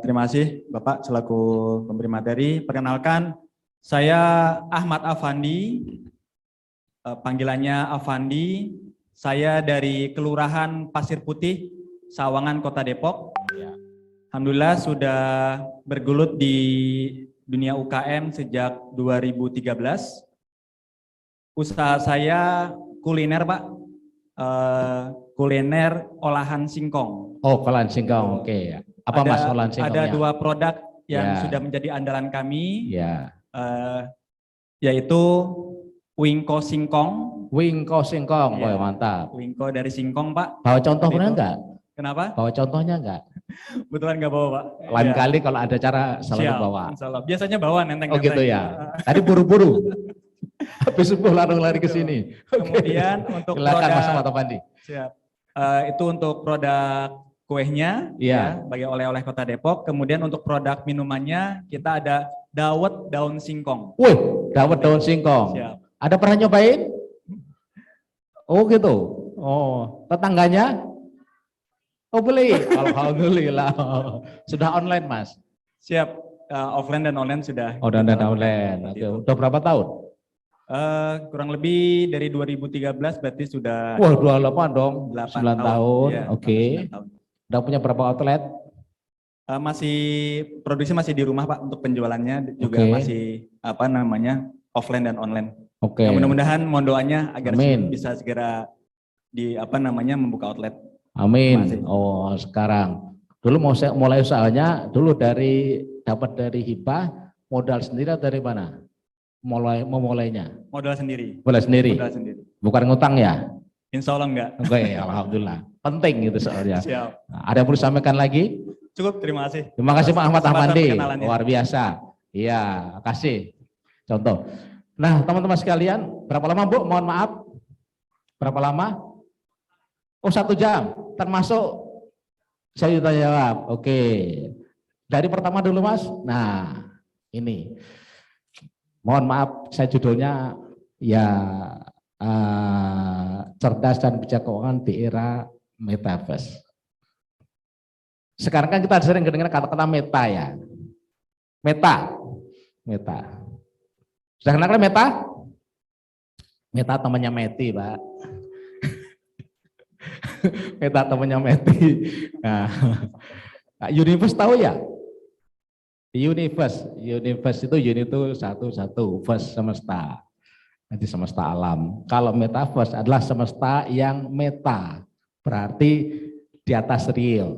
Terima kasih Bapak selaku pemberi materi. Perkenalkan, saya Ahmad Afandi, panggilannya Afandi. Saya dari Kelurahan Pasir Putih, Sawangan, Kota Depok. Alhamdulillah sudah bergelut di dunia UKM sejak 2013. Usaha saya kuliner, Pak. Kuliner olahan singkong. Oh, olahan singkong, oke. Apa Mas olahan singkongnya? Ada 2 produk yang sudah menjadi andalan kami, yaitu Wingko Singkong. Wingko Singkong, oh mantap. Wingko dari singkong, Pak. Bawa contohnya enggak? Kenapa? Bawa contohnya enggak? Kebetulan enggak bawa, Pak. Lain kali kalau ada cara selalu bawa. Biasanya bawa nenteng-nenteng. Oh gitu ya. Tadi buru-buru. Habis subuh lari ke sini. Kemudian untuk silakan produk, Mas Ahmad Afandi. Siap. Itu untuk produk kuehnya, bagi oleh-oleh Kota Depok. Kemudian untuk produk minumannya kita ada dawet daun singkong. Wih, dawet daun singkong. Siap. Ada pernah nyobain? Oh gitu. Oh, tetangganya? Oh beli. Alhamdulillah. Sudah online Mas? Siap. Offline dan online sudah. Oh, dan online. Oke. Udah berapa tahun? Kurang lebih dari 2013 berarti sudah. Wah, 28 dong. 9 tahun. Ya, oke. Udah punya berapa outlet? Masih produksi masih di rumah Pak, untuk penjualannya juga masih offline dan online. Oke. Nah, mudah-mudahan mohon doanya agar bisa segera membuka outlet. Amin. Oh, sekarang. Dulu mau mulai usahanya dulu dapat dari hibah, modal sendiri atau dari mana? Memulainya? Modal sendiri. Modal sendiri. Bukan ngutang ya? Insya Allah enggak. Oke, alhamdulillah. Penting itu soalnya. Siap. Ada yang perlu disampaikan lagi? Cukup, terima kasih. Terima kasih Pak Ahmad Afandi. Luar biasa. Iya, kasih. Contoh. Nah, teman-teman sekalian, berapa lama Bu? Mohon maaf. Berapa lama? Oh, 1 jam. Termasuk saya tanya jawab. Oke. Dari pertama dulu Mas. Nah, ini. Mohon maaf, saya judulnya cerdas dan bijak keuangan di era metaverse. Sekarang kan kita sering dengar kata-kata meta ya. Meta. Sudah kenal meta? Meta temannya Meti, Pak. Meta temannya Meti. Nah, Universe tahu ya? Universe itu unit itu satu, verse semesta. Nanti semesta alam. Kalau metaverse adalah semesta yang meta, berarti di atas real.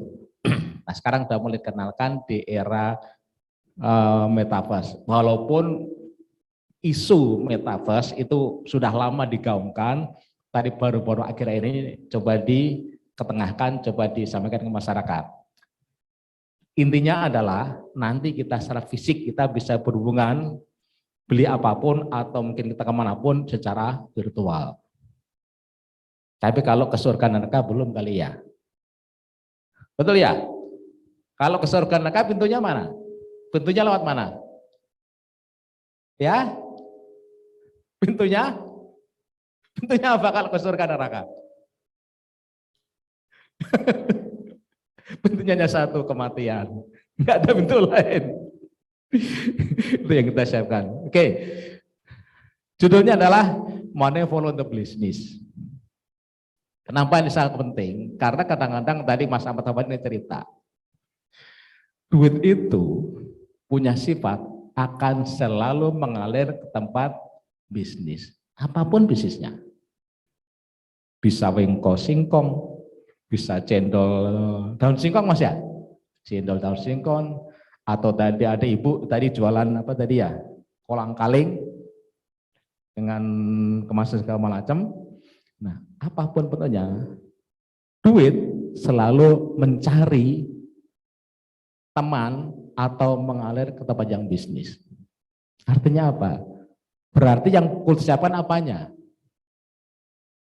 Nah, sekarang sudah mulai dikenalkan di era metaverse. Walaupun isu metaverse itu sudah lama digaungkan, tadi baru-baru akhir ini coba diketengahkan, coba disampaikan ke masyarakat. Intinya adalah nanti kita secara fisik kita bisa berhubungan, beli apapun atau mungkin kita kemanapun secara virtual. Tapi kalau ke surga neraka belum kali ya. Betul ya? Kalau ke surga neraka pintunya mana? Pintunya lewat mana? Ya? Pintunya apa kalau ke surga neraka? Pintunya hanya satu, kematian. Enggak ada pintu lain. Itu yang kita siapkan. Oke. Judulnya adalah Money Follow the Business. Kenapa ini sangat penting? Karena kadang-kadang tadi Mas Ahmad ini cerita. Duit itu punya sifat akan selalu mengalir ke tempat bisnis. Apapun bisnisnya. Bisa wingko singkong, bisa cendol daun singkong Mas ya? Cendol daun singkong, atau tadi ada ibu tadi jualan apa tadi ya? Kolang kaling dengan kemasan segala macam. Nah, apapun bentuknya, duit selalu mencari teman atau mengalir ke tempat yang bisnis. Artinya apa? Berarti yang siapkan apanya?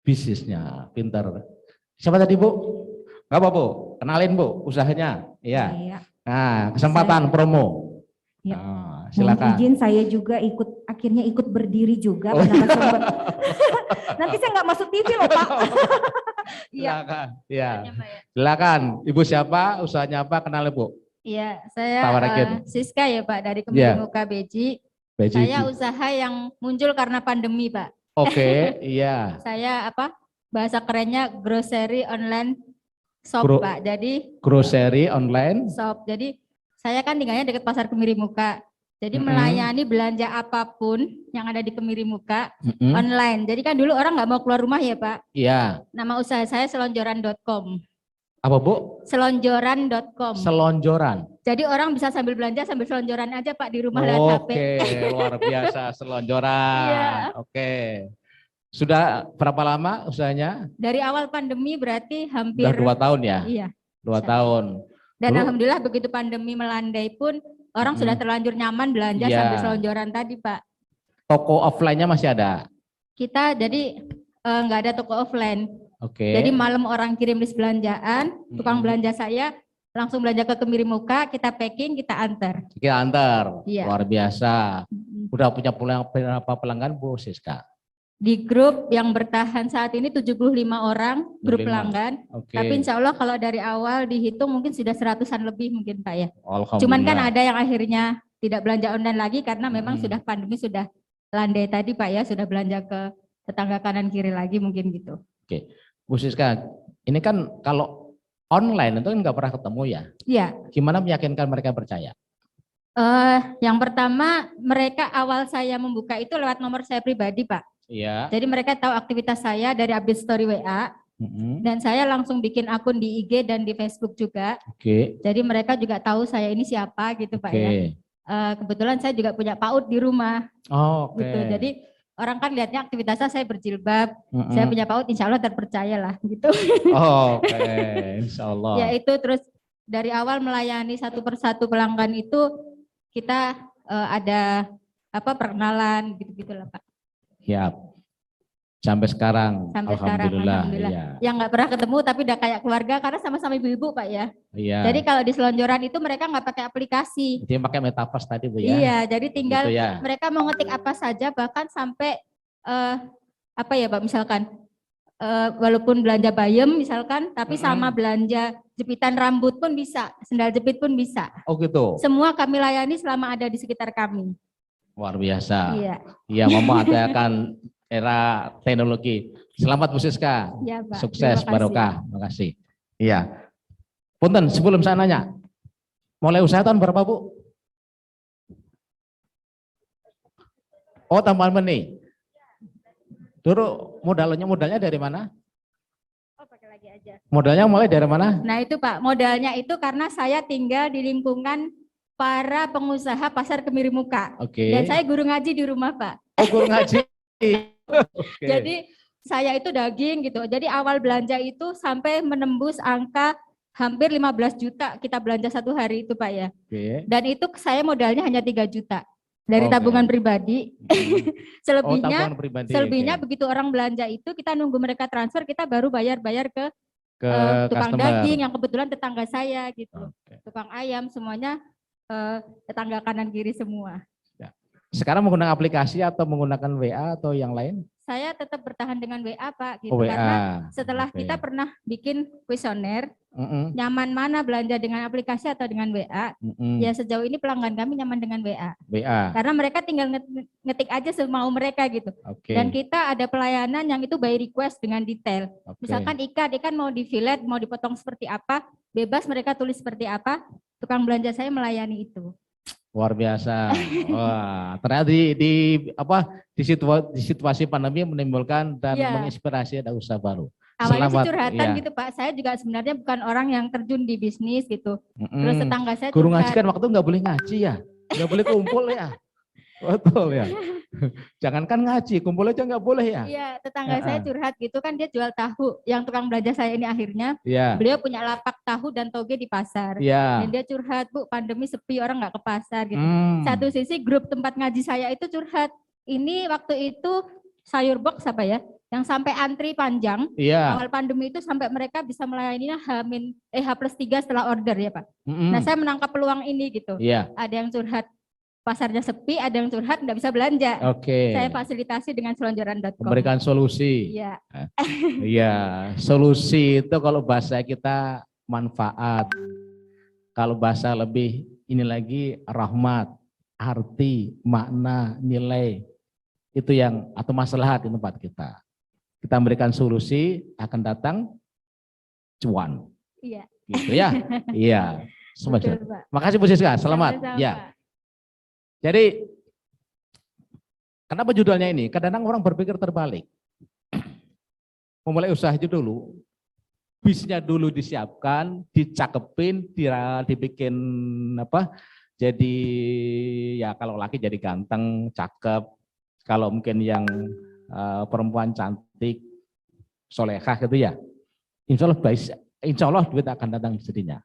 Bisnisnya, pintar. Siapa tadi Bu? Enggak apa Bu? Kenalin Bu, usahanya. Iya. Nah, kesempatan promo. Ya. Nah, silakan. Mohon izin saya juga akhirnya ikut berdiri juga. Oh. Nanti saya nggak masuk TV loh Pak. Silakan. Iya. Silakan. Ibu siapa? Usahanya apa? Kenal Bu. Iya, saya Tawarin. Siska ya Pak dari Iya. Kemimuka Beji. Beji. Saya usaha yang muncul karena pandemi Pak. Oke, iya. Saya bahasa kerennya grocery online shop Pak. Jadi Grocery online. shop. Jadi saya kan tinggalnya dekat Pasar Kemirimuka. Jadi melayani belanja apapun yang ada di Kemirimuka online. Jadi kan dulu orang nggak mau keluar rumah ya Pak. Iya. Nama usaha saya selonjoran.com. Apa Bu? Selonjoran.com. Selonjoran. Jadi orang bisa sambil belanja sambil selonjoran aja Pak di rumah lihat HP. Oke, luar biasa selonjoran. Iya. Oke. Sudah berapa lama usahanya? Dari awal pandemi berarti hampir Sudah 2 tahun ya? Iya. 2 tahun. Dan Dulu- alhamdulillah begitu pandemi melandai pun orang sudah terlanjur nyaman belanja Iya. sambil selonjoran tadi Pak. Toko offline-nya masih ada? Kita jadi nggak ada toko offline. Oke. Jadi malam orang kirim list belanjaan, tukang belanja saya langsung belanja ke Kemirimuka, kita packing, kita antar. Kita antar. Iya. Luar biasa. Udah punya berapa pelanggan Bu Siska? Di grup yang bertahan saat ini 75 orang grup 75. pelanggan. Oke. Tapi insya Allah kalau dari awal dihitung mungkin sudah 100-an lebih mungkin Pak ya. Alhamdulillah. Cuman kan ada yang akhirnya tidak belanja online lagi karena memang sudah pandemi sudah landai tadi Pak ya, sudah belanja ke tetangga kanan kiri lagi mungkin gitu. Oke. Bu Siska, ini kan kalau online itu kan nggak pernah ketemu ya. Iya. Gimana meyakinkan mereka percaya? Yang pertama mereka awal saya membuka itu lewat nomor saya pribadi Pak. Iya. Jadi mereka tahu aktivitas saya dari update story WA dan saya langsung bikin akun di IG dan di Facebook juga. Oke. Jadi mereka juga tahu saya ini siapa gitu Pak ya. Kebetulan saya juga punya PAUD di rumah. Oh, oke. Gitu. Jadi orang kan lihatnya aktivitasnya saya berjilbab, saya punya PAUD, insya Allah terpercaya lah gitu. Oh, oke, insya Allah. Ya itu terus dari awal melayani satu persatu pelanggan itu kita ada perkenalan gitu-gitu lah Pak. Siap. Sampai sekarang. Sampai sekarang, alhamdulillah. Iya. Yang nggak pernah ketemu tapi udah kayak keluarga karena sama-sama ibu-ibu Pak ya. Iya. Jadi kalau di selonjoran itu mereka nggak pakai aplikasi. Dia pakai Metaverse tadi Bu ya. Iya, jadi tinggal Gitu ya. mereka mau ngetik apa saja bahkan sampai Pak misalkan walaupun belanja bayam misalkan tapi sama belanja jepitan rambut pun bisa, sendal jepit pun bisa. Oh gitu. Semua kami layani selama ada di sekitar kami. Luar biasa. Iya. Iya, memanfaatkan era teknologi. Selamat Bu Siska. Iya, Pak. Sukses, Terima kasih. barokah. Terima kasih. Iya. Punten, sebelum saya nanya, mulai usaha tahun berapa Bu? Oh, tambahan benih. Dulu modalnya dari mana? Oh, pakai lagi aja. Modalnya mulai dari mana? Nah itu Pak, modalnya itu karena saya tinggal di lingkungan para pengusaha pasar Kemirimuka. Oke. Dan saya guru ngaji di rumah Pak. Oh, guru ngaji. Oke. Jadi saya itu daging gitu. Jadi awal belanja itu sampai menembus angka hampir 15 juta kita belanja satu hari itu Pak ya. Oke. Dan itu saya modalnya hanya 3 juta dari Oke. tabungan pribadi. selebihnya tabungan pribadi, selebihnya oke. begitu orang belanja itu kita nunggu mereka transfer, kita baru bayar ke Ke tukang customer. daging yang kebetulan tetangga saya gitu. Oke. Tukang ayam semuanya tetangga kanan kiri semua. Sekarang menggunakan aplikasi atau menggunakan WA atau yang lain? Saya tetap bertahan dengan WA Pak gitu Oh, WA. karena setelah Oke. kita pernah bikin kuesioner nyaman mana belanja dengan aplikasi atau dengan WA, ya sejauh ini pelanggan kami nyaman dengan WA. WA. Karena mereka tinggal ngetik aja semau mereka gitu. Oke. Dan kita ada pelayanan yang itu by request dengan detail. Oke. Misalkan ikan mau di fillet, mau dipotong seperti apa, bebas mereka tulis seperti apa, tukang belanja saya melayani itu. Luar biasa. Wah, ternyata di situasi pandemi menimbulkan dan Iya. menginspirasi ada usaha baru. Awalnya sih Selamat, curhatan iya. gitu Pak, saya juga sebenarnya bukan orang yang terjun di bisnis gitu. Terus tetangga saya Guru ngaji curhat. kan waktu nggak boleh ngaji ya, nggak boleh kumpul ya. Betul ya. Jangankan ngaji, kumpul aja nggak boleh ya. Iya, tetangga saya curhat gitu kan, dia jual tahu. Yang tukang belanja saya ini akhirnya, Iya. beliau punya lapak tahu dan toge di pasar. Iya. Dan dia curhat, Bu, pandemi sepi, orang nggak ke pasar gitu. Satu Hmm. sisi grup tempat ngaji saya itu curhat. Ini waktu itu sayur box apa ya, yang sampai antri panjang. Iya. Awal pandemi itu sampai mereka bisa melayaninya H+3 setelah order ya Pak. Mm-mm. Nah saya menangkap peluang ini gitu. Iya. Ada yang curhat pasarnya sepi, ada yang curhat nggak bisa belanja. Oke. Saya fasilitasi dengan selonjoran.com. Memberikan solusi. Iya. Iya, solusi itu kalau bahasa kita manfaat. Kalau bahasa lebih ini lagi rahmat, arti, makna, nilai itu yang atau maslahat di tempat kita. Kita memberikan solusi akan datang cuan. Iya. Gitu ya. Iya. Semacam. Betul, Pak. Makasih Bu Siska, selamat. Sama-sama, Ya. Pak. Jadi kenapa judulnya ini? Kadang-kadang orang berpikir terbalik. Memulai usaha itu dulu, bisnya dulu disiapkan, dicakepin, dibikin apa? Jadi ya kalau laki jadi ganteng, cakep. Kalau mungkin yang perempuan cantik, solehah gitu ya. Insya Allah duit akan datang sendirinya.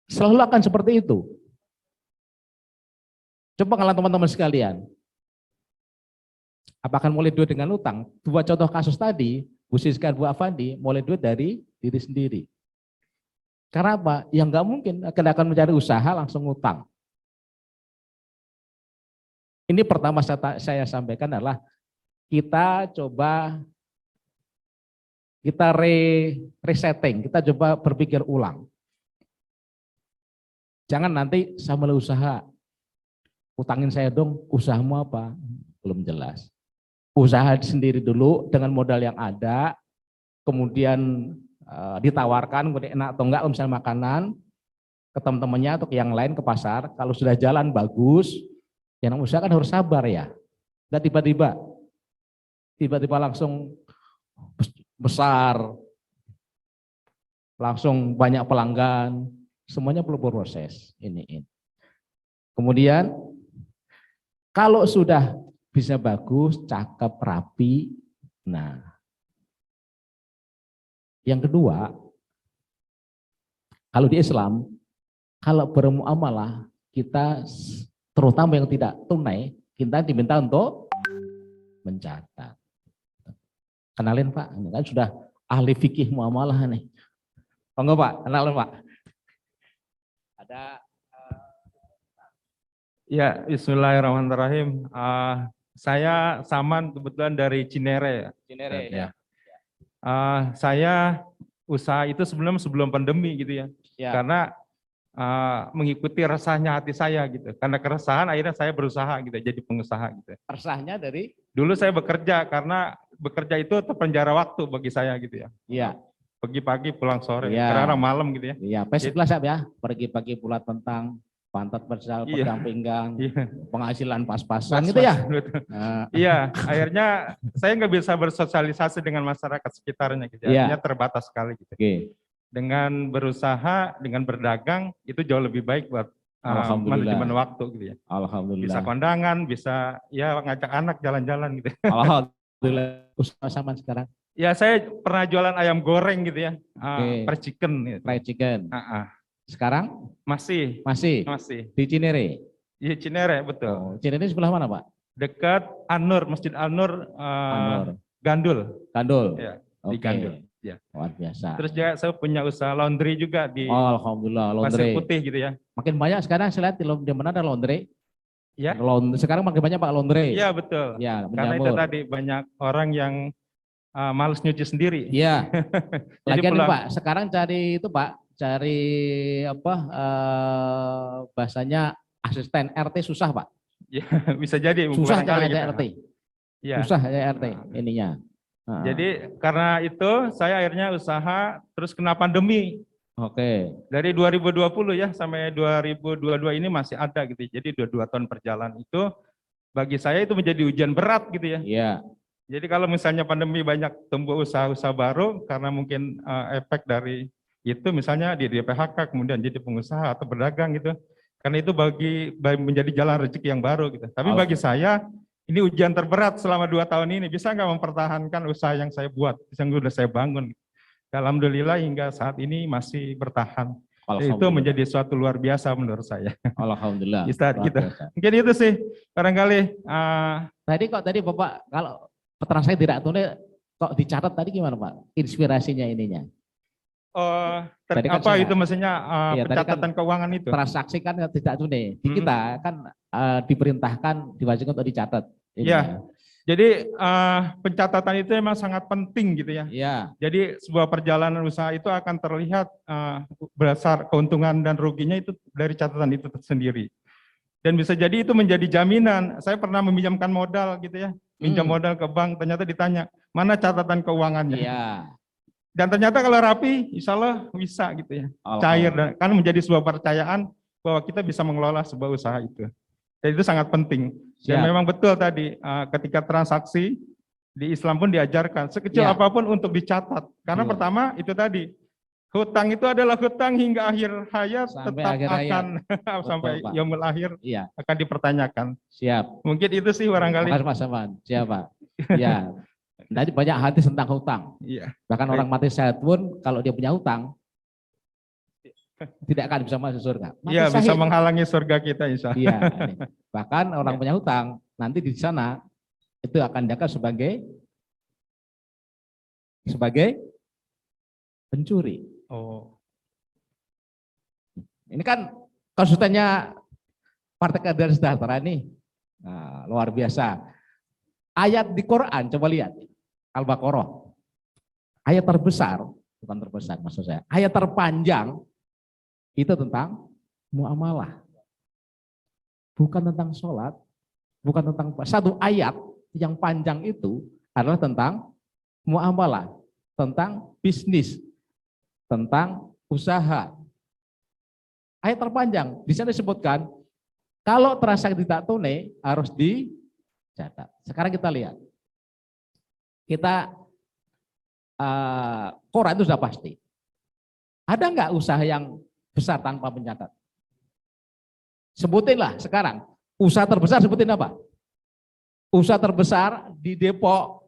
Selalu akan seperti itu. Coba kalau teman-teman sekalian, apakah mulai duit dengan utang? Dua contoh kasus tadi, Bu Siska dan Bu Afandi, mulai duit dari diri sendiri. Karena apa? Yang nggak mungkin akan mencari usaha langsung utang. Ini pertama saya sampaikan adalah kita coba kita resetting, kita coba berpikir ulang. Jangan nanti saya mulai usaha, utangin saya dong, usahamu apa? Belum jelas. Usaha sendiri dulu dengan modal yang ada, kemudian ditawarkan, kemudian enak atau enggak, misalnya makanan, ke teman-temannya atau ke yang lain ke pasar, kalau sudah jalan bagus, yang usaha kan harus sabar ya. Enggak tiba-tiba langsung besar, langsung banyak pelanggan, semuanya perlu proses ini. Kemudian kalau sudah bisa bagus, cakep, rapi, nah yang kedua, kalau di Islam, kalau bermuamalah kita terutama yang tidak tunai, kita diminta untuk mencatat. Kenalin Pak, ini kan sudah ahli fikih muamalah nih. Enggak Pak, kenalin Pak. Ada Ya, bismillahirrahmanirrahim. Saya Saman, kebetulan dari Cinere. Cinere Ya. Saya usaha itu sebelum pandemi gitu ya. ya. Karena mengikuti resahnya hati saya gitu. Karena keresahan akhirnya saya berusaha gitu, jadi pengusaha gitu. Resahnya dari Dulu saya bekerja karena bekerja itu terpenjara waktu bagi saya gitu ya. Iya. Pagi-pagi pulang sore, Iya. kadang-kadang malam gitu ya. Iya, P11 ya, pagi-pagi pulat tentang pantat bersal, Iya. pegang pinggang, Iya. penghasilan pas-pasan gitu ya. Betul. Nah, Iya, akhirnya saya nggak bisa bersosialisasi dengan masyarakat sekitarnya gitu. Iya. Artinya terbatas sekali gitu. Oke. Dengan berusaha, dengan berdagang itu jauh lebih baik buat Alhamdulillah. manajemen waktu gitu ya. Alhamdulillah. Bisa kondangan, bisa ya ngajak anak jalan-jalan gitu. Alhamdulillah. Usaha Saman sekarang Ya saya pernah jualan ayam goreng gitu ya, Oke. fried chicken gitu. fried chicken. Sekarang Masih masih di Cinere. Iya Cinere betul. Oh, Cinere sebelah mana Pak? Dekat An-Nur, Masjid An-Nur, Anur. Gandul. Gandul. Ya, Oke. di Gandul. Ya. Luar biasa. Terus juga saya punya usaha laundry juga di Oh, Alhamdulillah, Pasir laundry. Putih gitu ya. Makin banyak sekarang saya lihat di mana ada laundry. Ya. Sekarang makin banyak Pak laundry. Iya betul. Ya, Karena itu menjamur. tadi banyak orang yang males nyuci sendiri. Iya. Jadi Lagian pulang- Pak, sekarang cari itu Pak, cari apa bahasanya asisten RT susah Pak. Ya, bisa jadi. Susah barangkali cari gitu. RT. Iya. Susah cari RT ininya. Jadi karena itu saya akhirnya usaha terus kena pandemi. Oke. Dari 2020 ya sampai 2022 ini masih ada gitu. Jadi 22 tahun perjalanan itu bagi saya itu menjadi ujian berat gitu ya. Iya. Jadi kalau misalnya pandemi banyak tumbuh usaha-usaha baru karena mungkin efek dari itu misalnya di PHK kemudian jadi pengusaha atau berdagang gitu. Karena itu bagi menjadi jalan rezeki yang baru gitu. Tapi bagi saya ini ujian terberat selama 2 tahun ini. Bisa nggak mempertahankan usaha yang saya buat, yang sudah saya bangun. Alhamdulillah hingga saat ini masih bertahan. Itu menjadi suatu luar biasa menurut saya. Alhamdulillah. Ustaz, Luar gitu. biasa. Mungkin itu sih barangkali. Tadi Bapak kalau peternak saya tidak tunai kok dicatat tadi gimana Pak? Inspirasinya ininya. Tadi kan Apa saya- itu maksudnya Iya, tadi pencatatan keuangan itu? Transaksi kan tidak tunai. Di kita kan diperintahkan diwajibkan untuk dicatat. Iya. Jadi pencatatan itu memang sangat penting gitu ya. Iya. Jadi sebuah perjalanan usaha itu akan terlihat berdasar keuntungan dan ruginya itu dari catatan itu sendiri. Dan bisa jadi itu menjadi jaminan. Saya pernah meminjamkan modal gitu ya, minjam modal ke bank, ternyata ditanya mana catatan keuangannya. Iya. Dan ternyata kalau rapi, insya Allah bisa gitu ya, cair dan kan menjadi sebuah kepercayaan bahwa kita bisa mengelola sebuah usaha itu. Dan itu sangat penting. Dan Siap. memang betul tadi ketika transaksi di Islam pun diajarkan sekecil Ya. apapun untuk dicatat. Karena pertama itu tadi hutang itu adalah hutang hingga akhir hayat Sampai tetap akhir hayat. akan sampai Pak. yaumul akhir Iya. akan dipertanyakan. Siap. Mungkin itu sih barangkali. Makasih Mas Saman. Siap Pak. Ya. Tadi banyak hadis tentang hutang. Iya. Bahkan orang mati syahid pun kalau dia punya hutang tidak akan bisa masuk surga. Mati Iya, bisa syahid. menghalangi surga kita insya Allah. Iya. Ini. Bahkan orang punya hutang nanti di sana itu akan dianggap sebagai pencuri. Oh. Ini kan konsultannya Partai Keadilan Sejahtera nih. Nah, luar biasa. Ayat di Quran, coba lihat. Al-Baqarah. Ayat terbesar, bukan terbesar maksud saya. Ayat terpanjang itu tentang muamalah. Bukan tentang sholat, bukan tentang satu ayat yang panjang itu adalah tentang muamalah, tentang bisnis, tentang usaha. Ayat terpanjang, di sana disebutkan kalau transaksi tidak tunai harus dicatat. Sekarang kita lihat, kita Quran itu sudah pasti. Ada nggak usaha yang besar tanpa mencatat? Sebutinlah sekarang, usaha terbesar sebutin apa? Usaha terbesar di Depok,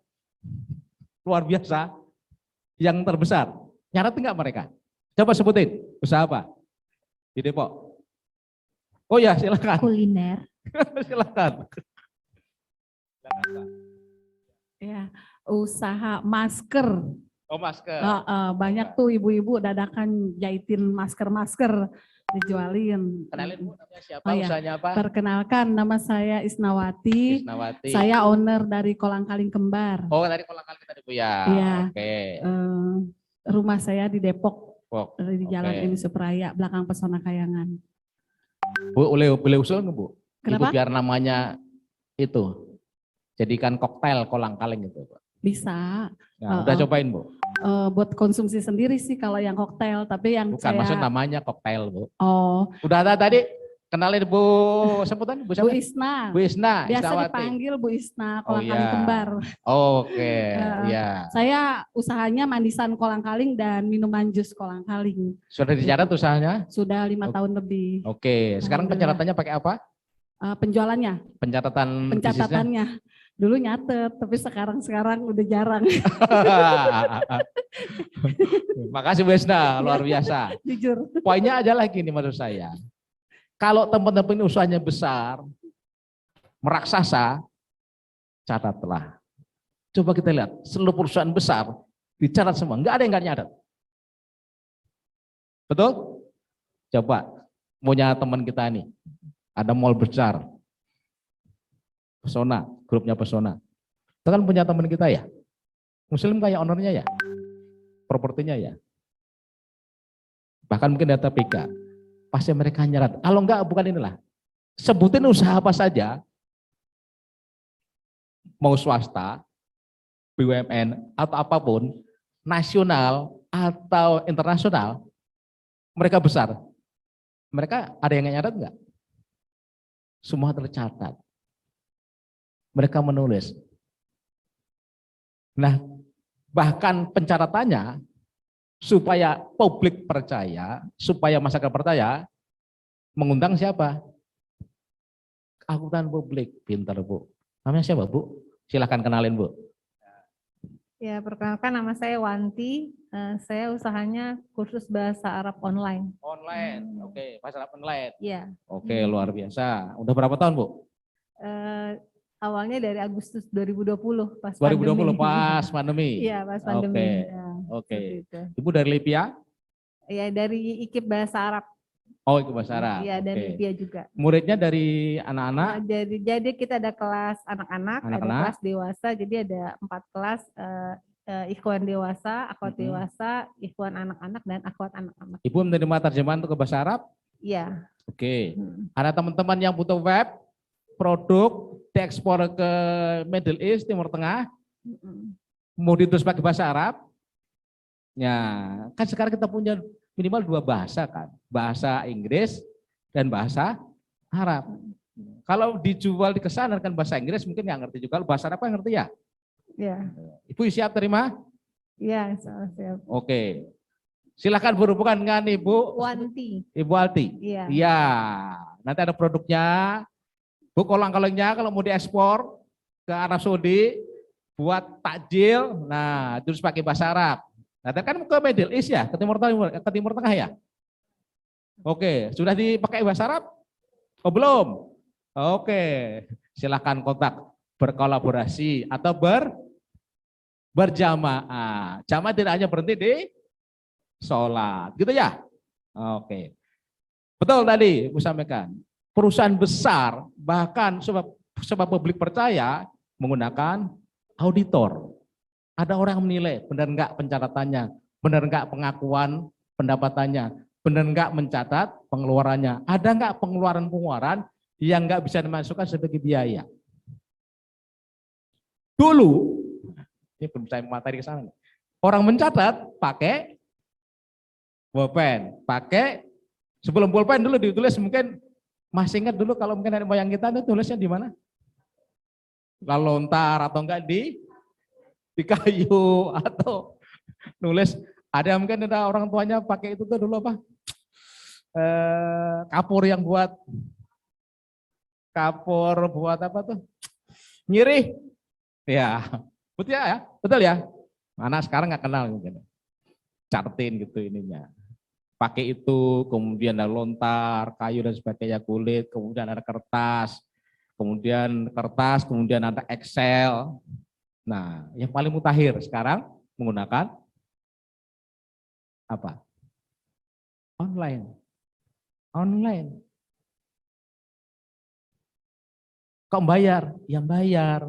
luar biasa, yang terbesar. Nyarat nggak mereka? Coba sebutin, usaha apa? Di Depok. Oh ya, silakan. Kuliner. Silakan. Ya, usaha masker. Oh, masker. Banyak tuh ibu-ibu dadakan jahitin masker-masker dijualin. Kenalin Bu, namanya siapa? Oh, iya. Usahanya apa? Perkenalkan, nama saya Isnawati. Isnawati. Saya owner dari Kolang Kaling Kembar. Oh, tadi kolang-kaling tadi Bu ya. Iya. Oke. Rumah saya di Depok, Pok. di Jalan Oke. Emi Supraya, belakang Pesona Kayangan. Bu, boleh usul nggak Bu? Kenapa? Ibu biar namanya itu jadikan koktail kolang-kaling itu. Bisa. Nah, udah cobain Bu? Buat konsumsi sendiri sih kalau yang koktail, tapi yang Bukan, maksud saya... namanya koktail Bu. Oh, Udah ada tadi? Kenalin Bu sebutan Bu Bu siapa? Isna. Bu Isna. Biasa Isnawati. dipanggil Bu Isna, Oh, Kolang Kaling iya. Kembar. Oke, Eh, ya. Saya usahanya mandisan kolang kaling dan minuman jus kolang kaling. Sudah dicatat usahanya? Sudah 5 tahun lebih. Oke, sekarang Alhamdulillah. pencatatannya pakai apa? Penjualannya, Pencatatan bisnisnya? pencatatannya. Dulu nyatet, tapi sekarang udah jarang. Makasih Bu Isna, luar biasa. Jujur. Poinnya aja lagi nih menurut saya. Kalau teman-teman usahanya besar, meraksasa, catatlah. Coba kita lihat, seluruh perusahaan besar dicatat semua, nggak ada yang nggak nyatat. Betul? Coba, punya teman kita nih, ada mall besar, Pesona, grupnya Pesona. Itu kan punya teman kita ya, Muslim kayak ownernya ya, propertinya ya. Bahkan mungkin data PK, pasti mereka nyarat. Kalau enggak, bukan inilah. Sebutin usaha apa saja, mau swasta, BUMN, atau apapun, nasional atau internasional, mereka besar. Mereka ada yang nyarat enggak? Semua tercatat. Mereka menulis. Nah, bahkan pencatatannya supaya publik percaya, supaya masyarakat percaya, mengundang siapa? Akuntan publik, pintar Bu. Namanya siapa Bu? Silahkan kenalin Bu. Ya, perkenalkan nama saya Wanti. Saya usahanya kursus bahasa Arab online. Online, oke, bahasa Arab online. Iya. Oke, luar biasa. Udah berapa tahun Bu? Awalnya dari Agustus 2020 pas 2020 pandemi. pas pandemi. Iya, pas pandemi. Oke, Ya, oke. seperti itu. Ibu dari Lipia? Ya, dari IKIP bahasa Arab. Oh, ikut bahasa Arab. Iya, dan Oke. Libya juga. Muridnya dari anak-anak. Jadi kita ada kelas anak-anak, ada Anak-anak. kelas dewasa. Jadi ada 4 kelas, ikhwan dewasa, akhwat Mm-mm. dewasa, ikhwan anak-anak, dan akhwat anak-anak. Ibu menerima terjemahan untuk ke bahasa Arab? Iya. Oke. Hmm. Ada teman-teman yang butuh web, produk, diekspor ke Middle East, Timur Tengah, Mm-mm. mau ditulis pakai bahasa Arab? Ya, kan sekarang kita punya minimal 2 bahasa kan, bahasa Inggris dan bahasa Arab. Kalau dijual di kesana kan bahasa Inggris mungkin nggak ngerti juga, kalau bahasa Arab kan ngerti ya? Iya. Ibu siap terima? Iya, siap. Oke. Silakan berhubungan dengan Ibu Wanti. Ibu Alti. Iya. Iya, nanti ada produknya. Bu, kolang-kalingnya kalau mau diekspor ke Arab Saudi buat takjil, nah terus pakai bahasa Arab. Nah, kan ke Middle East ya, ke Timur Tengah ya. Oke, sudah dipakai bahasa Arab? Oh belum? Oke, silahkan kontak berkolaborasi atau berjamaah. Jamaah tidak hanya berhenti di sholat, gitu ya? Oke, betul tadi aku sampaikan. Perusahaan besar bahkan sebab publik percaya menggunakan auditor. Ada orang yang menilai benar enggak pencatatannya, benar enggak pengakuan pendapatannya, benar enggak mencatat pengeluarannya, ada enggak pengeluaran-pengeluaran yang enggak bisa dimasukkan sebagai biaya. Dulu, ini belum saya materi ke sana. Orang mencatat pakai bolpen, pakai sebelum bolpen dulu ditulis mungkin masih ingat dulu kalau mungkin dari moyang kita itu tulisnya di mana? Lontar atau enggak di kayu atau nulis ada mungkin ada orang tuanya pakai itu tuh dulu apa? Kapur yang buat apa tuh? Nyirih. Ya, betul ya? Betul ya? Anak sekarang nggak kenal mungkin. Catetin gitu ininya. Pakai itu, kemudian ada lontar, kayu dan sebagainya, kulit, kemudian ada kertas, kemudian ada Excel. Nah, yang paling mutakhir sekarang menggunakan apa? Online. Kok bayar? Yang bayar.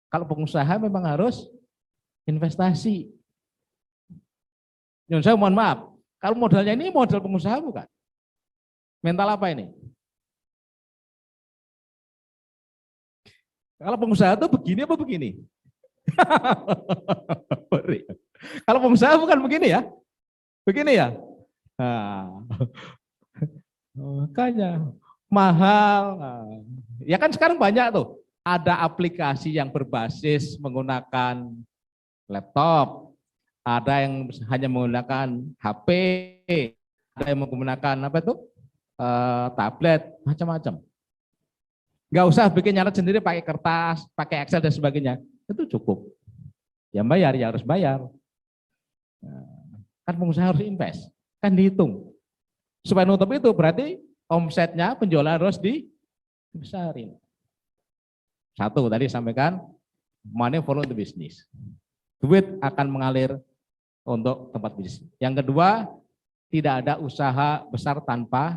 Kalau pengusaha memang harus investasi. Saya mohon maaf, kalau modalnya ini modal pengusaha bukan? Mental apa ini? Kalau pengusaha itu begini apa begini? Kalau pengusaha bukan begini ya? Begini ya? Nah, makanya mahal. Ya kan sekarang banyak tuh. Ada aplikasi yang berbasis menggunakan laptop. Ada yang hanya menggunakan HP. Ada yang menggunakan apa itu? Tablet, macam-macam. Nggak usah bikin nyatet sendiri pakai kertas, pakai Excel dan sebagainya. Itu cukup. Yang bayar, ya harus bayar. Kan pengusaha harus invest. Kan dihitung. Supaya nutup itu berarti omsetnya, penjualan harus dibesarin. Satu, tadi sampaikan, money follow the business. Duit akan mengalir untuk tempat bisnis. Yang kedua, tidak ada usaha besar tanpa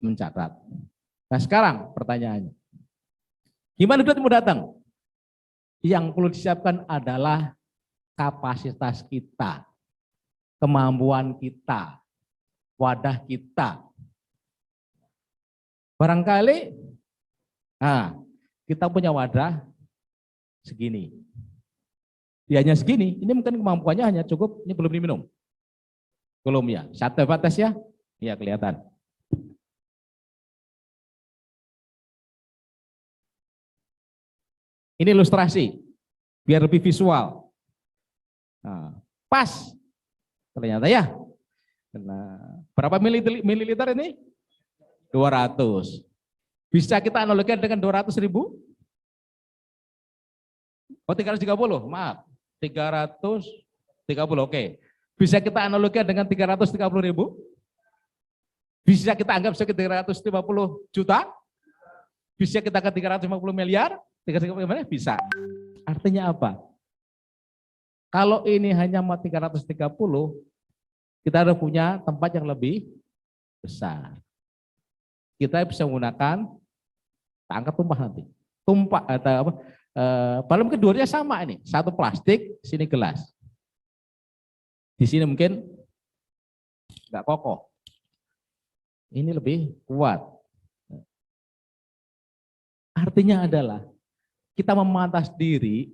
mencatat. Nah sekarang pertanyaannya, gimana duit mau datang? Yang perlu disiapkan adalah kapasitas kita, kemampuan kita, wadah kita. Barangkali, kita punya wadah segini. Ya hanya segini, ini mungkin kemampuannya hanya cukup, ini belum diminum. Belum ya, satu batas ya, ya kelihatan. Ini ilustrasi, biar lebih visual. Nah, pas, ternyata ya. Nah, berapa mililiter ini? 200. Bisa kita analogikan dengan 200.000? Oh 330, maaf. 330, oke. Bisa kita analogikan dengan 330.000? Bisa kita anggap sekitar 350 juta? Bisa kita ke 350 miliar? 350 miliar? Bisa. Artinya apa? Kalau ini hanya 330, kita harus punya tempat yang lebih besar. Kita bisa menggunakan, tak angkat tumpah nanti. Tumpah atau apa? Balon keduanya sama ini, satu plastik, sini gelas. Di sini mungkin nggak kokoh. Ini lebih kuat. Artinya adalah kita memantas diri,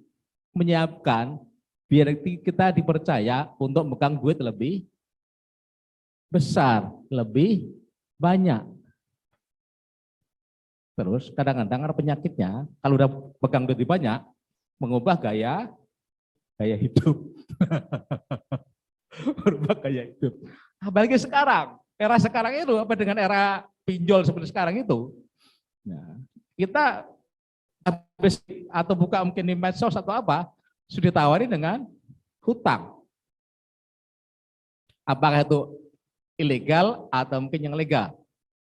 menyiapkan biar kita dipercaya untuk megang duit lebih besar, lebih banyak. Terus kadang-kadang ada penyakitnya, kalau udah pegang duit banyak, mengubah gaya hidup. Berubah gaya hidup. Apalagi sekarang, era sekarang itu apa dengan era pinjol seperti sekarang itu. Nah, kita habis atau buka mungkin di medsos atau apa, sudah ditawari dengan hutang. Apakah itu ilegal atau mungkin yang legal?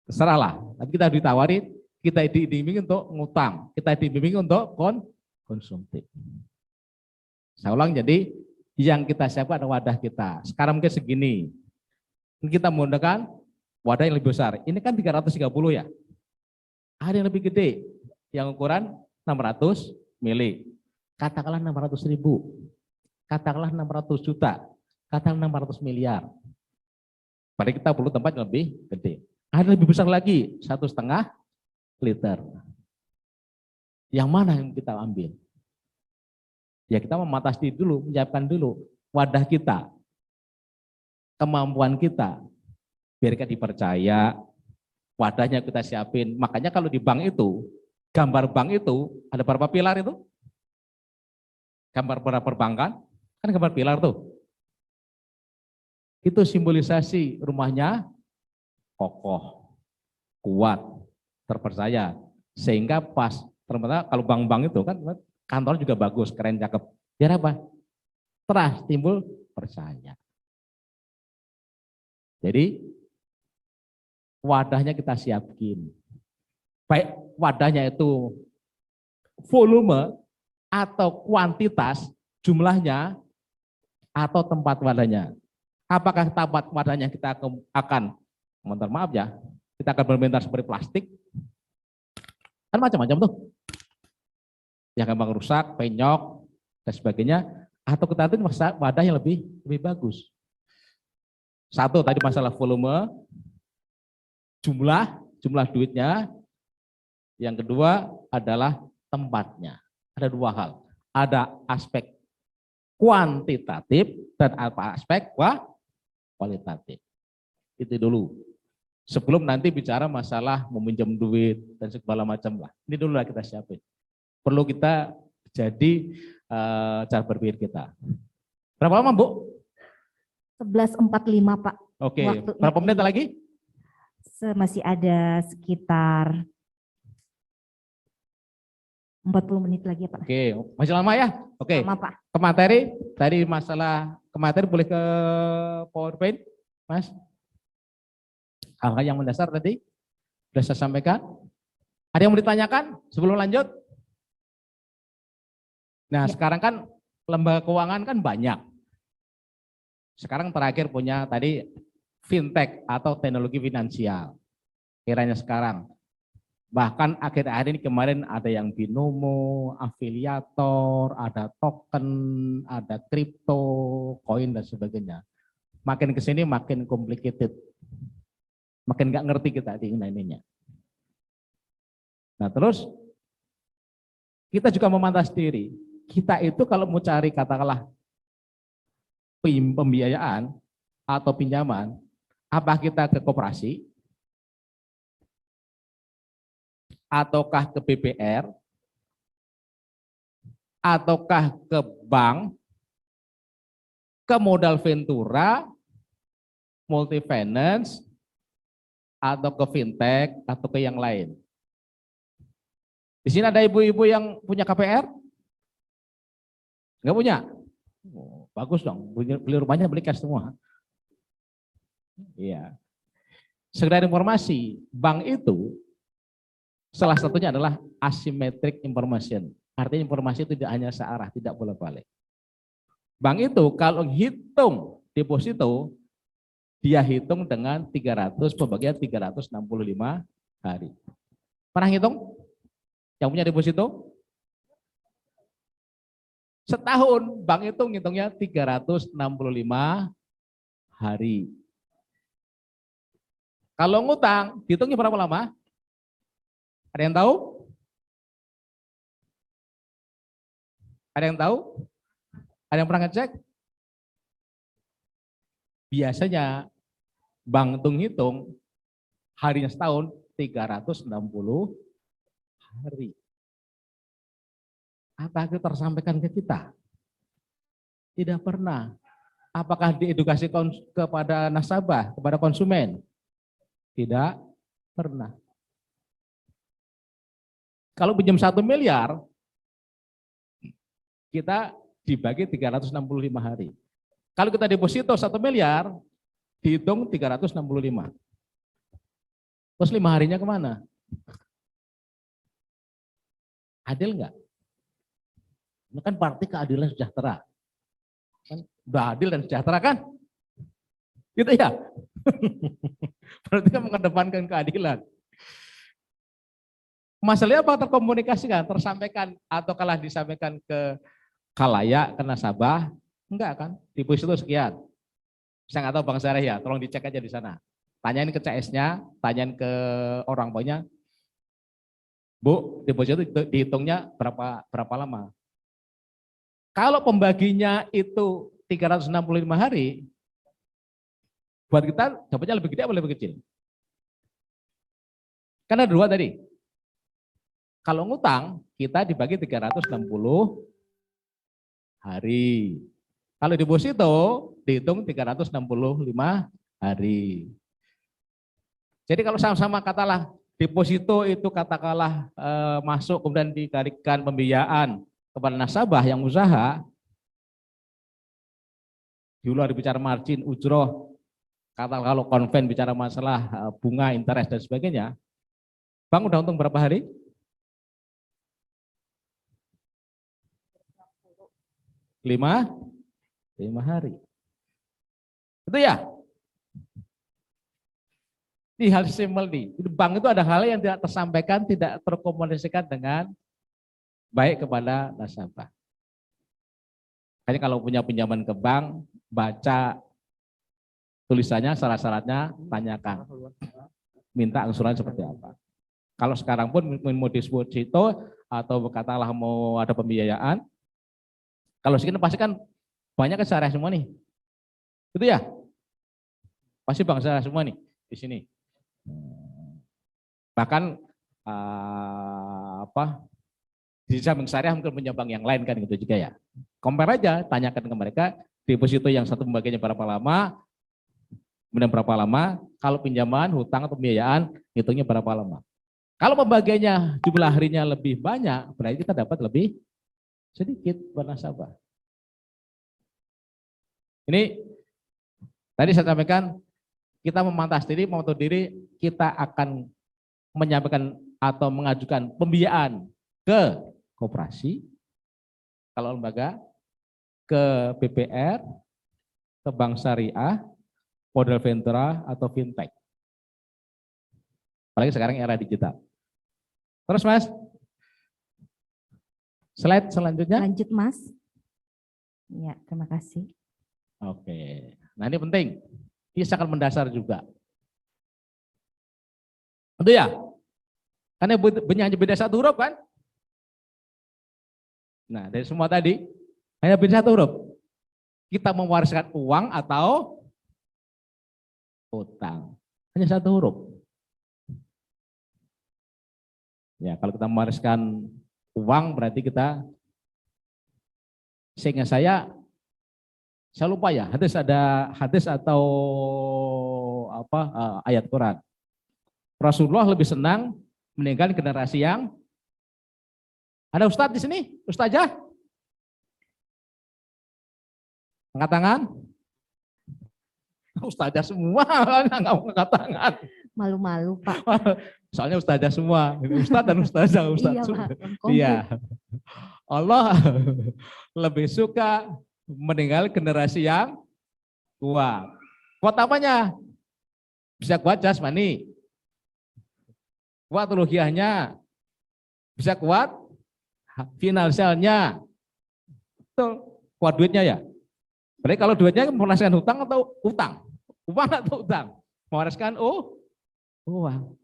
Terserahlah. Tapi kita ditawari, kita dibimbing untuk ngutang, kita dibimbing untuk konsumtif. Saya ulang, jadi yang kita siapkan adalah wadah kita. Sekarang mungkin segini. Kita menggunakan wadah yang lebih besar. Ini kan 330 ya. Ada yang lebih gede, yang ukuran 600 mili. Katakanlah 600.000. Katakanlah 600 juta. Katakanlah 600 miliar. Berarti kita perlu tempat yang lebih gede. Ada yang lebih besar lagi, 1,5 liter. Yang mana yang kita ambil? Ya kita mematas diri dulu, menyiapkan dulu wadah kita, kemampuan kita, biar kita dipercaya, wadahnya kita siapin. Makanya kalau di bank itu, gambar bank itu, ada berapa pilar itu? Gambar perbankan, kan gambar pilar tuh. Itu simbolisasi rumahnya kokoh, kuat, terpercaya. Sehingga pas, ternyata kalau bank-bank itu kan kantor juga bagus, keren, cakep. Biar apa? Trust, timbul percaya. Jadi wadahnya kita siapin. Baik wadahnya itu volume atau kuantitas jumlahnya atau tempat wadahnya. Apakah tempat wadahnya kita akan, mohon maaf ya, kita akan berbentar seperti plastik. Kan macam-macam tuh. Yang gampang rusak, penyok, dan sebagainya. Atau kita itu wadah yang lebih bagus. Satu tadi masalah volume, jumlah duitnya. Yang kedua adalah tempatnya. Ada dua hal. Ada aspek kuantitatif dan apa aspek kualitatif. Itu dulu. Sebelum nanti bicara masalah meminjam duit dan segala macam lah. Ini dulu lah kita siapin. Perlu kita jadi cara berpikir kita. Berapa lama, Bu? 11.45, Pak. Oke, Waktunya berapa menit lagi? Masih ada sekitar 40 menit lagi ya, Pak. Oke, masih lama ya? Oke. Lama, Pak. Ke materi, tadi masalah ke materi boleh ke PowerPoint, Mas? Hal-hal yang mendasar tadi sudah saya sampaikan. Ada yang mau ditanyakan sebelum lanjut? Nah, sekarang kan lembaga keuangan kan banyak. Sekarang terakhir punya tadi fintech atau teknologi finansial. Kiranya sekarang. Bahkan akhir-akhir ini kemarin ada yang binomo, afiliator, ada token, ada kripto, koin dan sebagainya. Makin kesini makin complicated. Makin nggak ngerti kita di ininya. Nah terus kita juga memantas diri. Kita itu kalau mau cari katakanlah pembiayaan atau pinjaman, apa kita ke koperasi, ataukah ke BPR, ataukah ke bank, ke modal ventura, multi finance, atau ke fintech, atau ke yang lain. Di sini ada ibu-ibu yang punya KPR? Enggak punya? Oh, bagus dong, beli rumahnya beli cash semua. Iya. Sekedar informasi, bank itu salah satunya adalah asymmetric information. Artinya informasi itu tidak hanya searah, tidak bolak-balik. Bank itu kalau hitung deposito, dia hitung dengan 300 pembagian 365 hari. Pernah hitung? Yang punya deposito? Setahun, bank itu ngitungnya 365 hari. Kalau ngutang, dihitungnya berapa lama? Ada yang tahu? Ada yang tahu? Ada yang pernah ngecek? Biasanya bank itu ngitung harinya setahun 360 hari. Apa itu tersampaikan ke kita? Tidak pernah. Apakah diedukasi kepada nasabah, kepada konsumen? Tidak pernah. Kalau pinjam 1 miliar, kita dibagi 365 hari. Kalau kita deposito 1 miliar, dihitung 365. Terus 5 harinya kemana? Adil enggak? Ini kan partai keadilan sejahtera. Kan udah adil dan sejahtera kan? Gitu ya? Berarti kan mengedepankan keadilan. Masalahnya apa terkomunikasikan, tersampaikan atau kalah disampaikan ke khalayak, ke nasabah? Enggak kan? Deposito sekian. Saya nggak tahu Bang Sareh ya, tolong dicek aja di sana. Tanyain ke CS-nya, tanyain ke orang banknya. Bu, deposito dihitungnya berapa lama? Kalau pembaginya itu 365 hari, buat kita dapatnya lebih gede atau lebih kecil? Karena ada 2 tadi. Kalau ngutang, kita dibagi 360 hari. Kalau deposito, dihitung 365 hari. Jadi kalau sama-sama katalah deposito itu katakanlah masuk kemudian diberikan pembiayaan kepada nasabah yang usaha, di luar bicara margin, ujroh, kata kalau konven bicara masalah bunga, interest dan sebagainya, bank udah untung berapa hari? 5 hari. Itu ya? Ini hal simpel nih. Bank itu ada hal yang tidak tersampaikan, tidak terkomunikasikan dengan baik kepada nasabah. Hanya kalau punya pinjaman ke bank, baca tulisannya, syarat-syaratnya, tanyakan. Minta angsuran seperti apa. Kalau sekarang pun mau deposito atau katakanlah mau ada pembiayaan, kalau segini pasti kan banyak kan syariah semua nih. Itu ya? Pasti bank syariah semua nih di sini. Bahkan di samping syariah mungkin punya bank yang lain kan gitu juga ya. Compare aja, tanyakan ke mereka deposito yang satu pembagiannya berapa lama, kemudian berapa lama, kalau pinjaman, hutang atau pembiayaan hitungnya berapa lama. Kalau pembagiannya jumlah harinya lebih banyak, berarti kita dapat lebih sedikit buat nasabah. Ini tadi saya sampaikan, kita memantau diri, kita akan menyampaikan atau mengajukan pembiayaan ke koperasi, kalau lembaga, ke BPR, ke bank syariah, modal ventura atau fintech. Apalagi sekarang era digital. Terus Mas, slide selanjutnya. Lanjut Mas. Ya, terima kasih. Oke, nah ini penting. Ini sangat mendasar juga. Itu ya, karena hanya beda 1 huruf kan? Nah dari semua tadi, hanya beda 1 huruf. Kita mewariskan uang atau utang. Hanya 1 huruf. Ya, kalau kita mewariskan uang berarti kita, sehingga saya lupa ya, hadis atau ayat Quran. Rasulullah lebih senang meninggalkan generasi yang ada ustadz di sini, ustazah. Angkat tangan. Ustazah semua, nggak mau angkat tangan. Malu-malu Pak. Soalnya ustazah semua, ustadz dan ustazah, Iya Pak. Iya. Allah lebih suka meninggal generasi yang tua. Kuat apanya? Bisa kuat jasmani. Kuat ruhiyahnya. Bisa kuat finansialnya. Betul. Kuat duitnya ya. Berarti kalau duitnya mewariskan hutang atau utang? Uang atau utang? Mewariskan uang.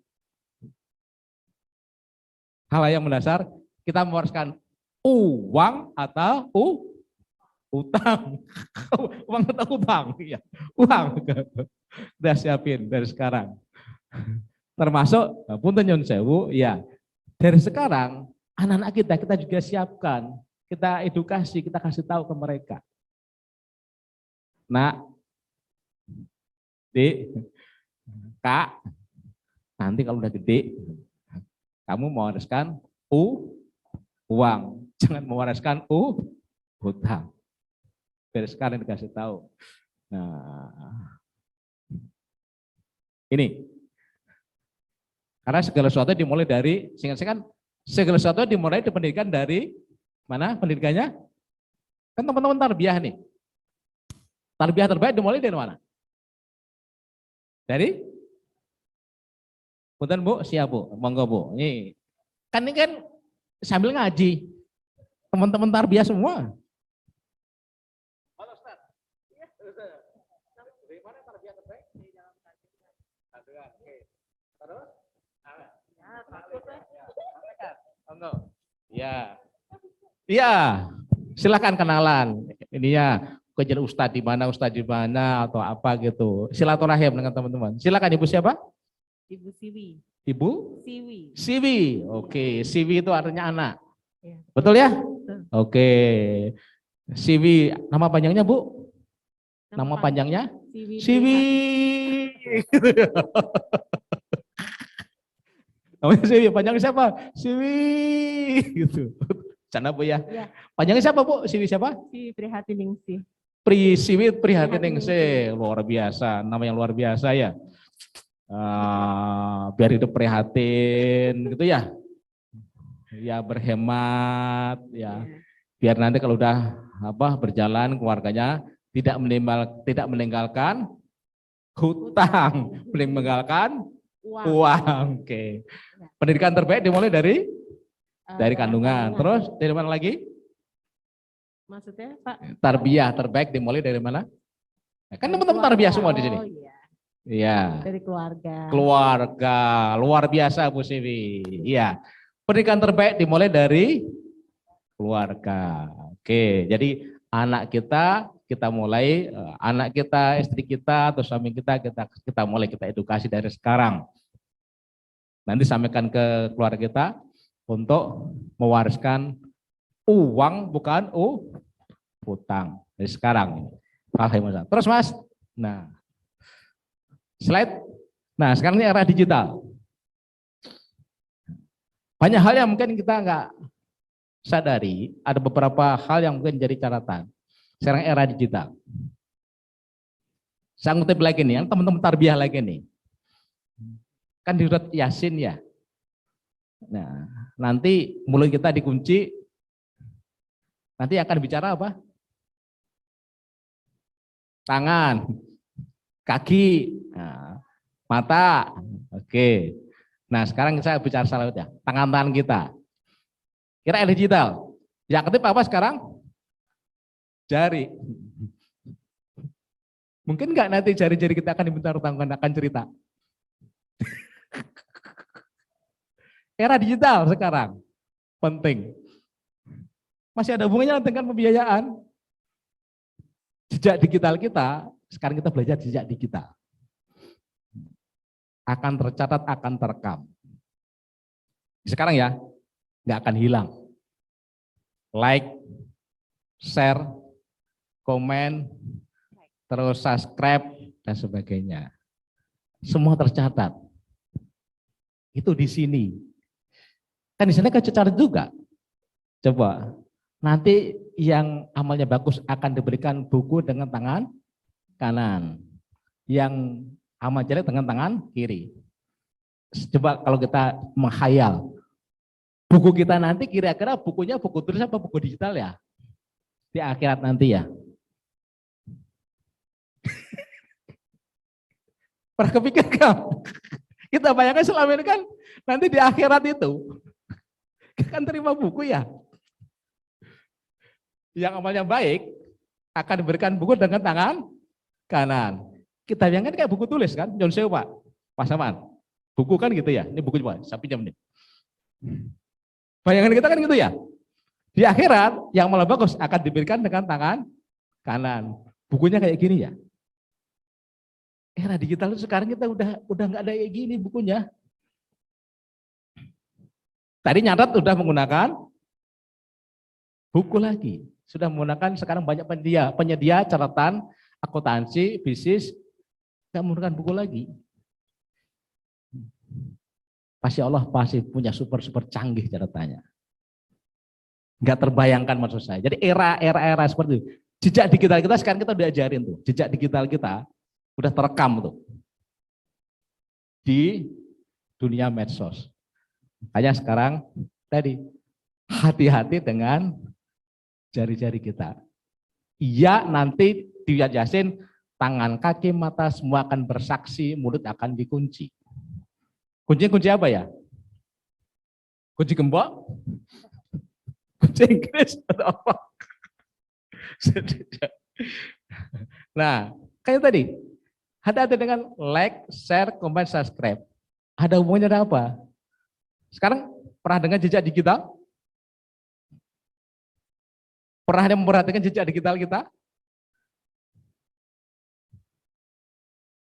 Hal yang mendasar, kita mewariskan uang atau utang. Uang atau utang? Iya, uang. Udah siapin dari sekarang. Termasuk, punten nyun sewu, ya dari sekarang anak-anak kita juga siapkan, kita edukasi, kita kasih tahu ke mereka. Nak, Dik, Kak, nanti kalau udah gede, kamu mewariskan uang, jangan mewariskan hutang. Dari sekarang dikasih tahu. Nah, ini, karena segala sesuatu dimulai dari, seingat saya kan, segala sesuatu dimulai di pendidikan dari mana pendidikannya? Kan teman-teman tarbiyah nih. Tarbiyah terbaik dimulai dari mana? Dari? Punten Bu, siap Bu, monggo Bu. Ini kan sambil ngaji. Teman-teman tarbiyah semua. Halo Ustaz. Dari mana tarbiyah terbaik? Di dalam kajian. Oke. Terus? Monggo. Ya. Iya. Silakan kenalan. Ini ya. Kejar Ustadz di mana atau apa gitu. Silaturahim dengan teman-teman. Silakan Ibu siapa? Ibu Siwi. Ibu? Siwi. Siwi. Oke, Siwi itu artinya anak. Ya. Betul ya? Betul. Oke. Siwi, nama panjangnya Bu? Nama panjangnya? Siwi. Siwi. Namanya Siwi, panjangnya siapa? Siwi. Gitu. Sana Bu ya. Ya. Panjangnya siapa Bu? Siwi siapa? Siwi Prihatiningsih. Siwi Prihatiningsih, luar biasa, nama yang luar biasa ya. Biar hidup prihatin gitu ya. Ya berhemat ya. Biar nanti kalau udah berjalan keluarganya tidak meninggalkan hutang, meninggalkan uang. Oke. Pendidikan terbaik dimulai dari kandungan. Terus dari mana lagi? Maksudnya Pak? Tarbiyah terbaik dimulai dari mana? Kan teman-teman tarbiyah semua di sini. Iya. Dari keluarga. Keluarga, luar biasa Bu Siwi. Iya. Pendidikan terbaik dimulai dari keluarga. Oke, jadi anak kita mulai, anak kita, istri kita, atau suami kita mulai kita edukasi dari sekarang. Nanti sampaikan ke keluarga kita untuk mewariskan uang bukan hutang dari sekarang. Alhamdulillah. Terus Mas, nah slide. Nah sekarang ini era digital. Banyak hal yang mungkin kita nggak sadari. Ada beberapa hal yang mungkin jadi catatan. Sekarang era digital. Saya ngutip lagi nih, yang teman-teman tarbiyah lagi nih. Kan di surat Yasin ya. Nah nanti mulut kita dikunci. Nanti akan bicara apa? Tangan, kaki, mata. Oke. Nah sekarang saya bicara selanjutnya. Tangan-tangan kita. Kira digital. Yang kedua apa sekarang? Jari. Mungkin nggak nanti jari-jari kita akan diminta tangan, akan cerita. Era digital sekarang. Penting. Masih ada hubungannya dengan pembiayaan. Jejak digital kita, sekarang kita belajar jejak digital. Akan tercatat, akan terekam. Sekarang ya, nggak akan hilang. Like, share, komen, terus subscribe, dan sebagainya. Semua tercatat. Itu di sini. Kan di sana kan tercatat juga. Coba. Nanti yang amalnya bagus akan diberikan buku dengan tangan kanan. Yang amal jelek dengan tangan kiri. Coba kalau kita menghayal. Buku kita nanti kira-kira bukunya buku tulis apa buku digital ya? Di akhirat nanti ya. Pernah kepikirkan? Kita bayangkan selama ini kan nanti di akhirat itu kan terima buku ya. Yang amalnya baik akan diberikan buku dengan tangan kanan. Kita bayangkan kayak buku tulis kan, John Sew Pak, Pak Saman. Buku kan gitu ya, ini buku coba, saya pinjam nih. Bayangan kita kan gitu ya. Di akhirat yang malah bagus akan diberikan dengan tangan kanan. Bukunya kayak gini ya. Era digital itu sekarang kita udah nggak ada kayak gini bukunya. Tadi nyatat udah menggunakan buku lagi. Sudah menggunakan sekarang banyak penyedia catatan akuntansi, bisnis, nggak menggunakan buku lagi. Pasti Allah pasti punya super canggih catatannya. Nggak terbayangkan maksud saya. Jadi era seperti itu. Jejak digital kita sekarang kita udah ajarin tuh. Jejak digital kita udah terekam tuh di dunia medsos. Makanya sekarang tadi hati-hati dengan jari-jari kita. Iya nanti diajasin tangan, kaki, mata semua akan bersaksi, mulut akan dikunci. Kunci apa ya? Kunci gembok? Kunci Inggris atau apa? Nah, kayak tadi, hati-hati dengan like, share, comment, subscribe. Ada hubungannya dengan apa? Sekarang pernah dengan jejak digital? Pernah ada memperhatikan jejak digital kita?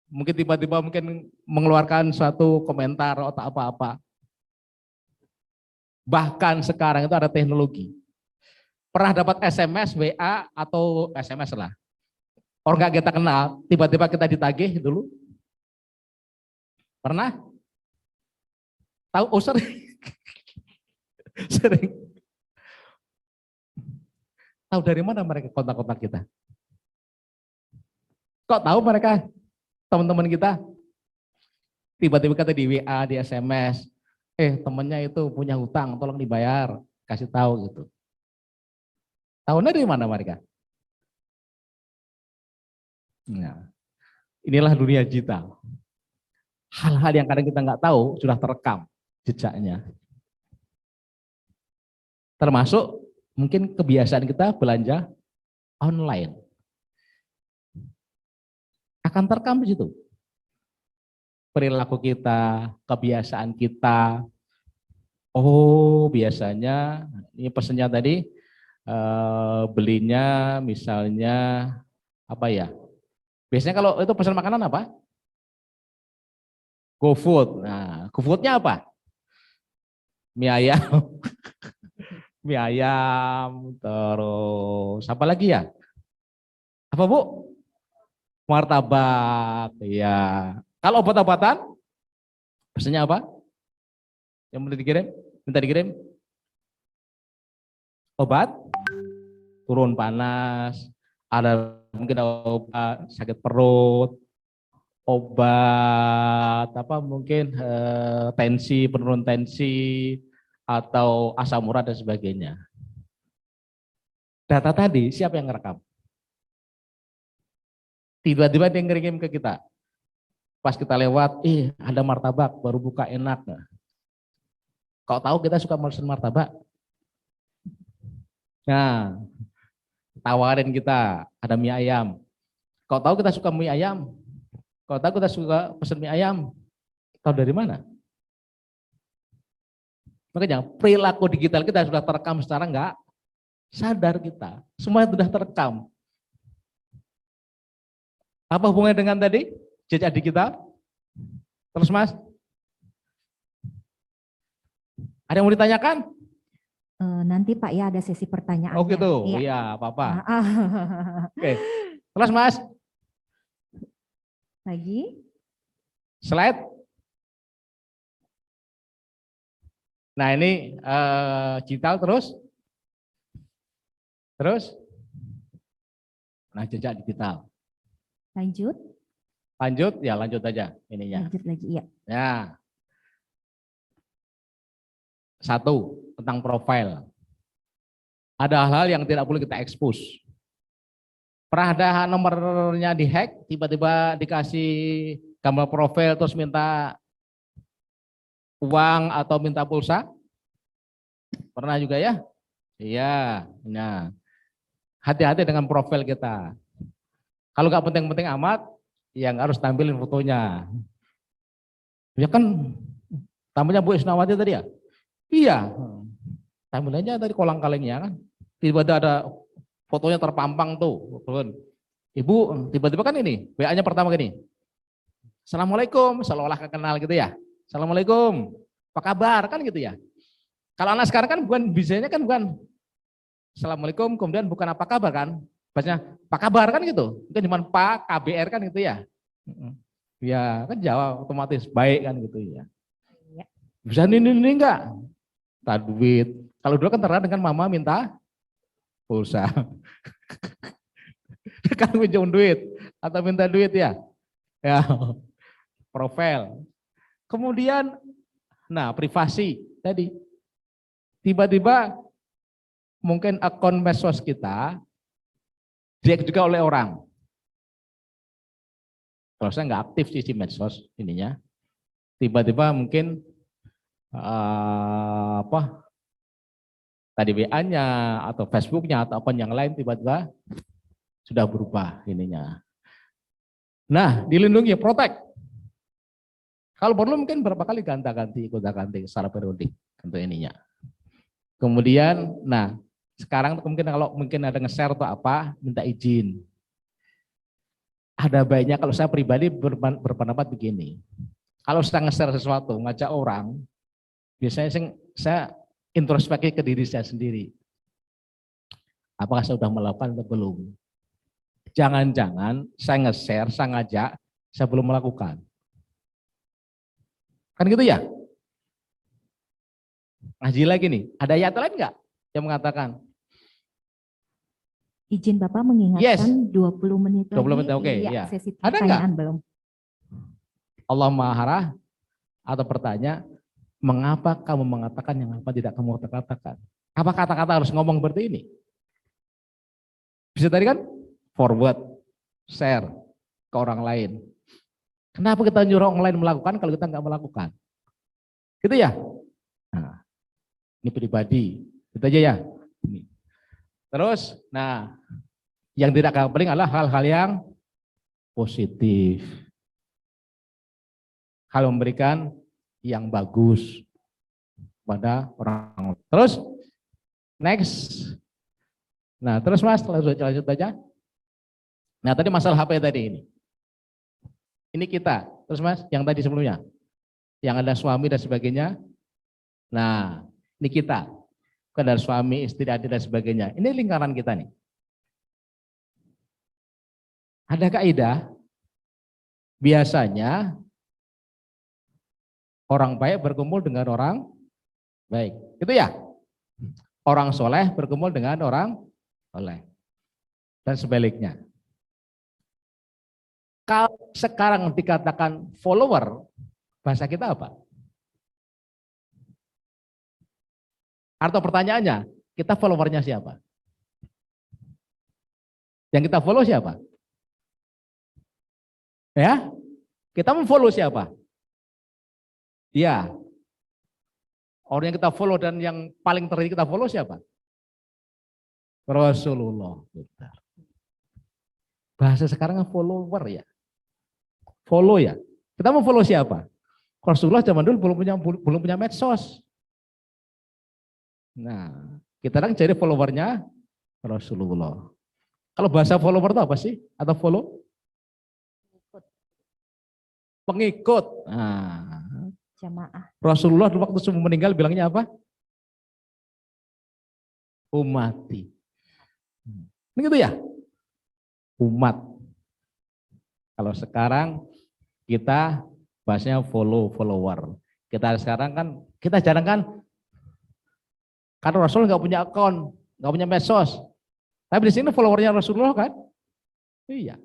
Mungkin tiba-tiba mungkin mengeluarkan suatu komentar atau apa-apa. Bahkan sekarang itu ada teknologi. Pernah dapat SMS, WA, atau SMS lah. Orang gak kita kenal, tiba-tiba kita ditagih dulu. Pernah? Tahu? Oh sering. Sering. Tahu dari mana mereka kontak-kontak kita? Kok tahu mereka teman-teman kita? Tiba-tiba kata di WA, di SMS, temennya itu punya hutang, tolong dibayar, kasih tahu gitu. Tahunya dari mana mereka? Nah, inilah dunia digital. Hal-hal yang kadang kita nggak tahu sudah terekam jejaknya. Termasuk mungkin kebiasaan kita belanja online. Akan terekam di situ. Perilaku kita, kebiasaan kita. Oh, biasanya ini pesennya tadi belinya misalnya apa ya? Biasanya kalau itu pesan makanan apa? GoFood. Nah, GoFoodnya apa? Mie ayam. Mie ayam, terus apa lagi ya? Apa Bu? Martabak, ya. Kalau obat-obatan, pesannya apa? Yang minta dikirim? Obat, turun panas, ada mungkin obat sakit perut, obat apa mungkin tensi, penurun tensi, atau asam urat dan sebagainya. Data tadi siapa yang ngerekam? Tiba-tiba dia ngirim ke kita. Pas kita lewat, ada martabak baru buka enak. Kau tahu kita suka pesan martabak? Nah, tawarin kita, ada mie ayam. Kau tahu kita suka mie ayam? Kau tahu kita suka pesan mie ayam? Tahu dari mana? Makanya perilaku digital kita sudah terekam secara enggak sadar kita. Semua sudah terekam. Apa hubungannya dengan tadi? Jejak digital? Terus Mas? Ada yang mau ditanyakan? Nanti Pak ya ada sesi pertanyaan. Oh gitu, iya apa-apa. Oke, terus Mas? Lagi? Slide. Nah ini digital terus? Nah jejak digital. Lanjut? Lanjut, ya lanjut aja ininya. Lanjut lagi, iya. Ya. Satu, tentang profil. Ada hal-hal yang tidak boleh kita expose. Pernah ada nomornya dihack, tiba-tiba dikasih gambar profil terus minta uang atau minta pulsa? Pernah juga ya? Iya. Nah, hati-hati dengan profil kita. Kalau nggak penting-penting amat, ya nggak harus tampilin fotonya. Ya kan, tampilnya Bu Isnawati tadi ya? Iya. Tampilnya tadi kolang-kalingnya kan. Tiba-tiba ada fotonya terpampang tuh. Ibu, tiba-tiba kan ini, WA-nya pertama gini. Assalamualaikum, seolah-olah kenal gitu ya. Assalamualaikum, apa kabar kan gitu ya. Kalau anak sekarang kan bukan, bisanya kan bukan Assalamualaikum, kemudian bukan apa kabar kan. Bacanya apa kabar kan gitu. Itu cuma Pak, KBR kan gitu ya. Ya kan jawab otomatis baik kan gitu ya. Bisa ini enggak? Tak duit. Kalau dulu kan terkenal dengan mama minta pulsa. Kan pinjam duit atau minta duit ya. Ya, profil. Kemudian, nah privasi tadi. Tiba-tiba mungkin akun medsos kita dihack juga oleh orang. Kalau saya nggak aktif di medsos ininya, tiba-tiba mungkin tadi WA-nya atau Facebook-nya atau akun yang lain tiba-tiba sudah berubah ininya. Nah, dilindungi, protek. Kalau perlu mungkin berapa kali ganti-ganti secara periodik untuk ininya. Kemudian, nah sekarang mungkin kalau mungkin ada nge-share atau apa, minta izin. Ada baiknya kalau saya pribadi berpendapat begini. Kalau saya nge-share sesuatu, ngajak orang, biasanya saya introspeksi ke diri saya sendiri. Apakah saya sudah melakukan atau belum? Jangan-jangan saya nge-share, saya ngajak, saya belum melakukan. Kan gitu ya? Ngaji lagi nih, ada ayat lain enggak yang mengatakan? Izin Bapak mengingatkan 20 menit 20 menit, lagi. oke, Iya, ya. sesi Ada pertanyaan belum. Allah marah atau bertanya, mengapa kamu mengatakan yang apa tidak kamu katakan? Apa kata-kata harus ngomong seperti ini? Bisa tadi kan? Forward, share ke orang lain. Kenapa kita nyuruh orang lain melakukan kalau kita nggak melakukan? Gitu ya? Nah, ini pribadi. Itu aja ya. Ini. Terus, nah, yang tidak kalah penting adalah hal-hal yang positif. Kalau memberikan yang bagus pada orang. Terus, next. Nah, terus Mas, lanjut aja. Nah, tadi masalah HP tadi ini. Ini kita. Terus Mas, yang tadi sebelumnya. Yang ada suami dan sebagainya. Nah, ini kita. Bukan dari suami, istri, adik dan sebagainya. Ini lingkaran kita nih. Ada kaidah. Biasanya orang baik berkumpul dengan orang baik. Itu ya? Orang soleh berkumpul dengan orang soleh. Dan sebaliknya. Kalau sekarang dikatakan follower, bahasa kita apa? Atau pertanyaannya, kita followernya siapa? Yang kita follow siapa? Ya, kita memfollow siapa? Iya. Orang yang kita follow dan yang paling terakhir kita follow siapa? Rasulullah. Bahasa sekarang follower ya. Follow ya. Kita mau follow siapa? Rasulullah zaman dulu belum punya medsos. Nah, kita kan cari followernya Rasulullah. Kalau bahasa follower itu apa sih? Atau follow? Pengikut. Nah, Jamaah. Rasulullah waktu sebelum meninggal bilangnya apa? Umati. Ini gitu ya? Umat. Kalau sekarang kita bahasanya follower. Kita sekarang kan, kita jarang kan, karena Rasul nggak punya akun, nggak punya medsos. Tapi di sini followernya Rasulullah kan? Iya.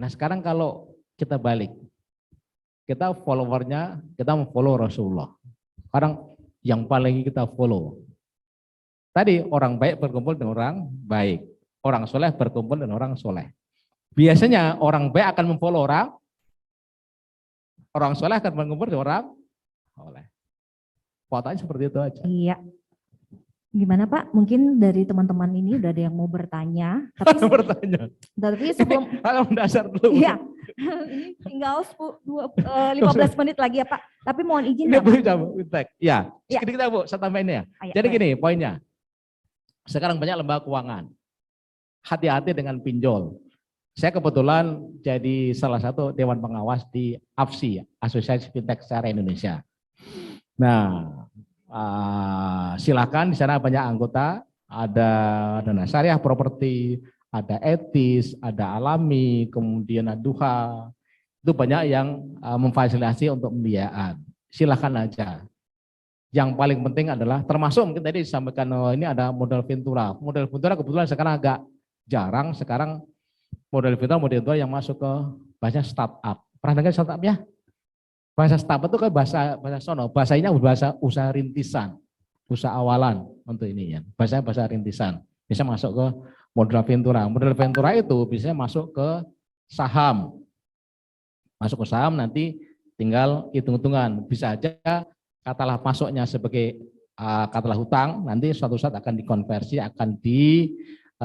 Nah sekarang kalau kita balik, kita followernya, kita mau follow Rasulullah. Sekarang yang paling kita follow. Tadi orang baik berkumpul dengan orang baik. Orang soleh berkumpul dengan orang soleh. Biasanya orang baik akan memfollow orang soleh akan mengumpul orang soleh. Potanya seperti itu aja. Iya. Gimana Pak? Mungkin dari teman-teman ini udah ada yang mau bertanya. Bertanya. Tapi sebelum Hal mendasar dulu. iya, ini tinggal 15 menit lagi ya Pak. Tapi mohon izin Ini ya, boleh coba, Wintek. Ya, Ya. sedikit Bu, saya tambahin ya. Ayo, Jadi boleh. gini poinnya. Sekarang banyak lembaga keuangan. Hati-hati dengan pinjol. Saya kebetulan jadi salah satu dewan pengawas di AFSI, Asosiasi Fintech secara Indonesia. Nah, silakan di sana banyak anggota, ada dana syariah properti, ada etis, ada alami, kemudian ada duha. Itu banyak yang memfasilitasi untuk pembiayaan. Silakan aja. Yang paling penting adalah termasuk mungkin tadi disampaikan ini ada modal Ventura. Modal Ventura kebetulan sekarang agak jarang. Sekarang modal Ventura yang masuk ke bahasa startup. Pernah dengar startup ya? Bahasa startup itu kan bahasa sono. Bahasanya bahasa usaha rintisan, usaha awalan untuk ini ya. Bahasa rintisan. Bisa masuk ke modal Ventura. Modal Ventura itu bisa masuk ke saham. Masuk ke saham nanti tinggal hitung-hitungan. Bisa aja katalah masuknya sebagai katalah hutang, nanti suatu saat akan dikonversi, akan ditukar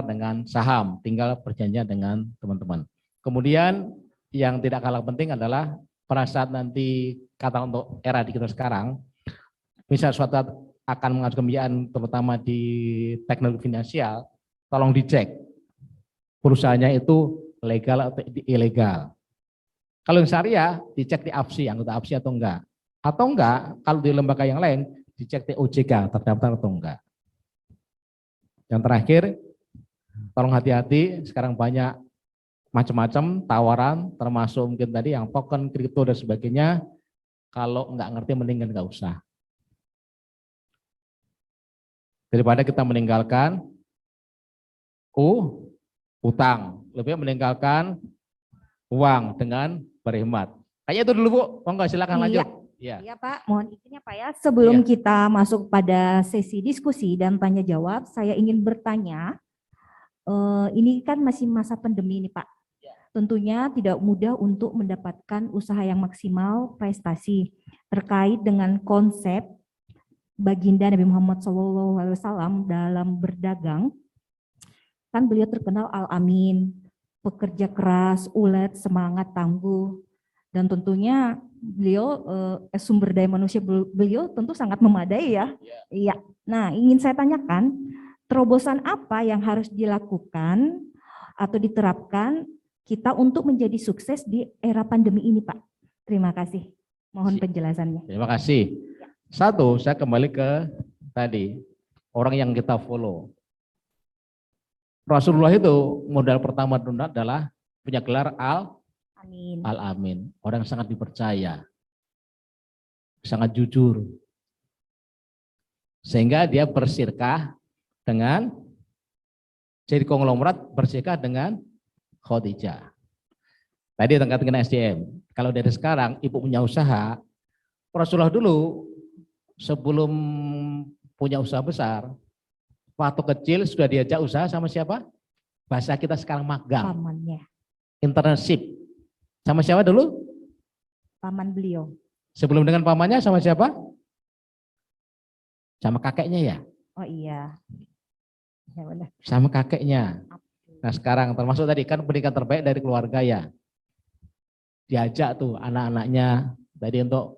dengan saham, tinggal perjanjian dengan teman-teman. Kemudian yang tidak kalah penting adalah pada saat nanti kata untuk era digital sekarang, misal suatu saat akan mengajukan pembiayaan terutama di teknologi finansial, tolong dicek perusahaannya itu legal atau ilegal. Kalau yang syariah, dicek di AFSI, anggota AFSI atau enggak. Atau enggak, kalau di lembaga yang lain, dicek di OJK, terdaftar atau enggak. Yang terakhir, tolong hati-hati, sekarang banyak macam-macam tawaran, termasuk mungkin tadi yang token, kripto, dan sebagainya. Kalau enggak ngerti, mendingan enggak usah. Daripada kita meninggalkan utang, lebih meninggalkan uang dengan berhemat. Kayaknya itu dulu Bu, monggo silakan lanjut. Iya. Iya Pak, mohon izin ya Pak ya. Sebelum Iya. kita masuk pada sesi diskusi dan tanya jawab, saya ingin bertanya. Ini kan masih masa pandemi ini Pak. Tentunya tidak mudah untuk mendapatkan usaha yang maksimal prestasi terkait dengan konsep baginda Nabi Muhammad SAW dalam berdagang. Kan beliau terkenal al-amin, pekerja keras, ulet, semangat, tangguh, dan tentunya beliau sumber daya manusia beliau tentu sangat memadai ya. Iya. Nah, ingin saya tanyakan, terobosan apa yang harus dilakukan atau diterapkan kita untuk menjadi sukses di era pandemi ini, Pak? Terima kasih. Mohon penjelasannya. Terima kasih. Satu, saya kembali ke tadi orang yang kita follow. Rasulullah itu modal pertama adalah punya gelar Al-Amin. Orang yang sangat dipercaya, sangat jujur. Sehingga dia bersirkah dengan, jadi konglomerat bersirkah dengan Khadijah. Tadi terkait dengan SDM. Kalau dari sekarang ibu punya usaha, Rasulullah dulu sebelum punya usaha besar, waktu kecil sudah diajak usaha sama siapa? Bahasa kita sekarang magang. Pamannya. Internship. Sama siapa dulu? Paman beliau. Sebelum dengan pamannya sama siapa? Sama kakeknya ya? Oh iya. Ya benar. Sama kakeknya. Nah sekarang termasuk tadi kan pendidikan terbaik dari keluarga ya. Diajak tuh anak-anaknya tadi untuk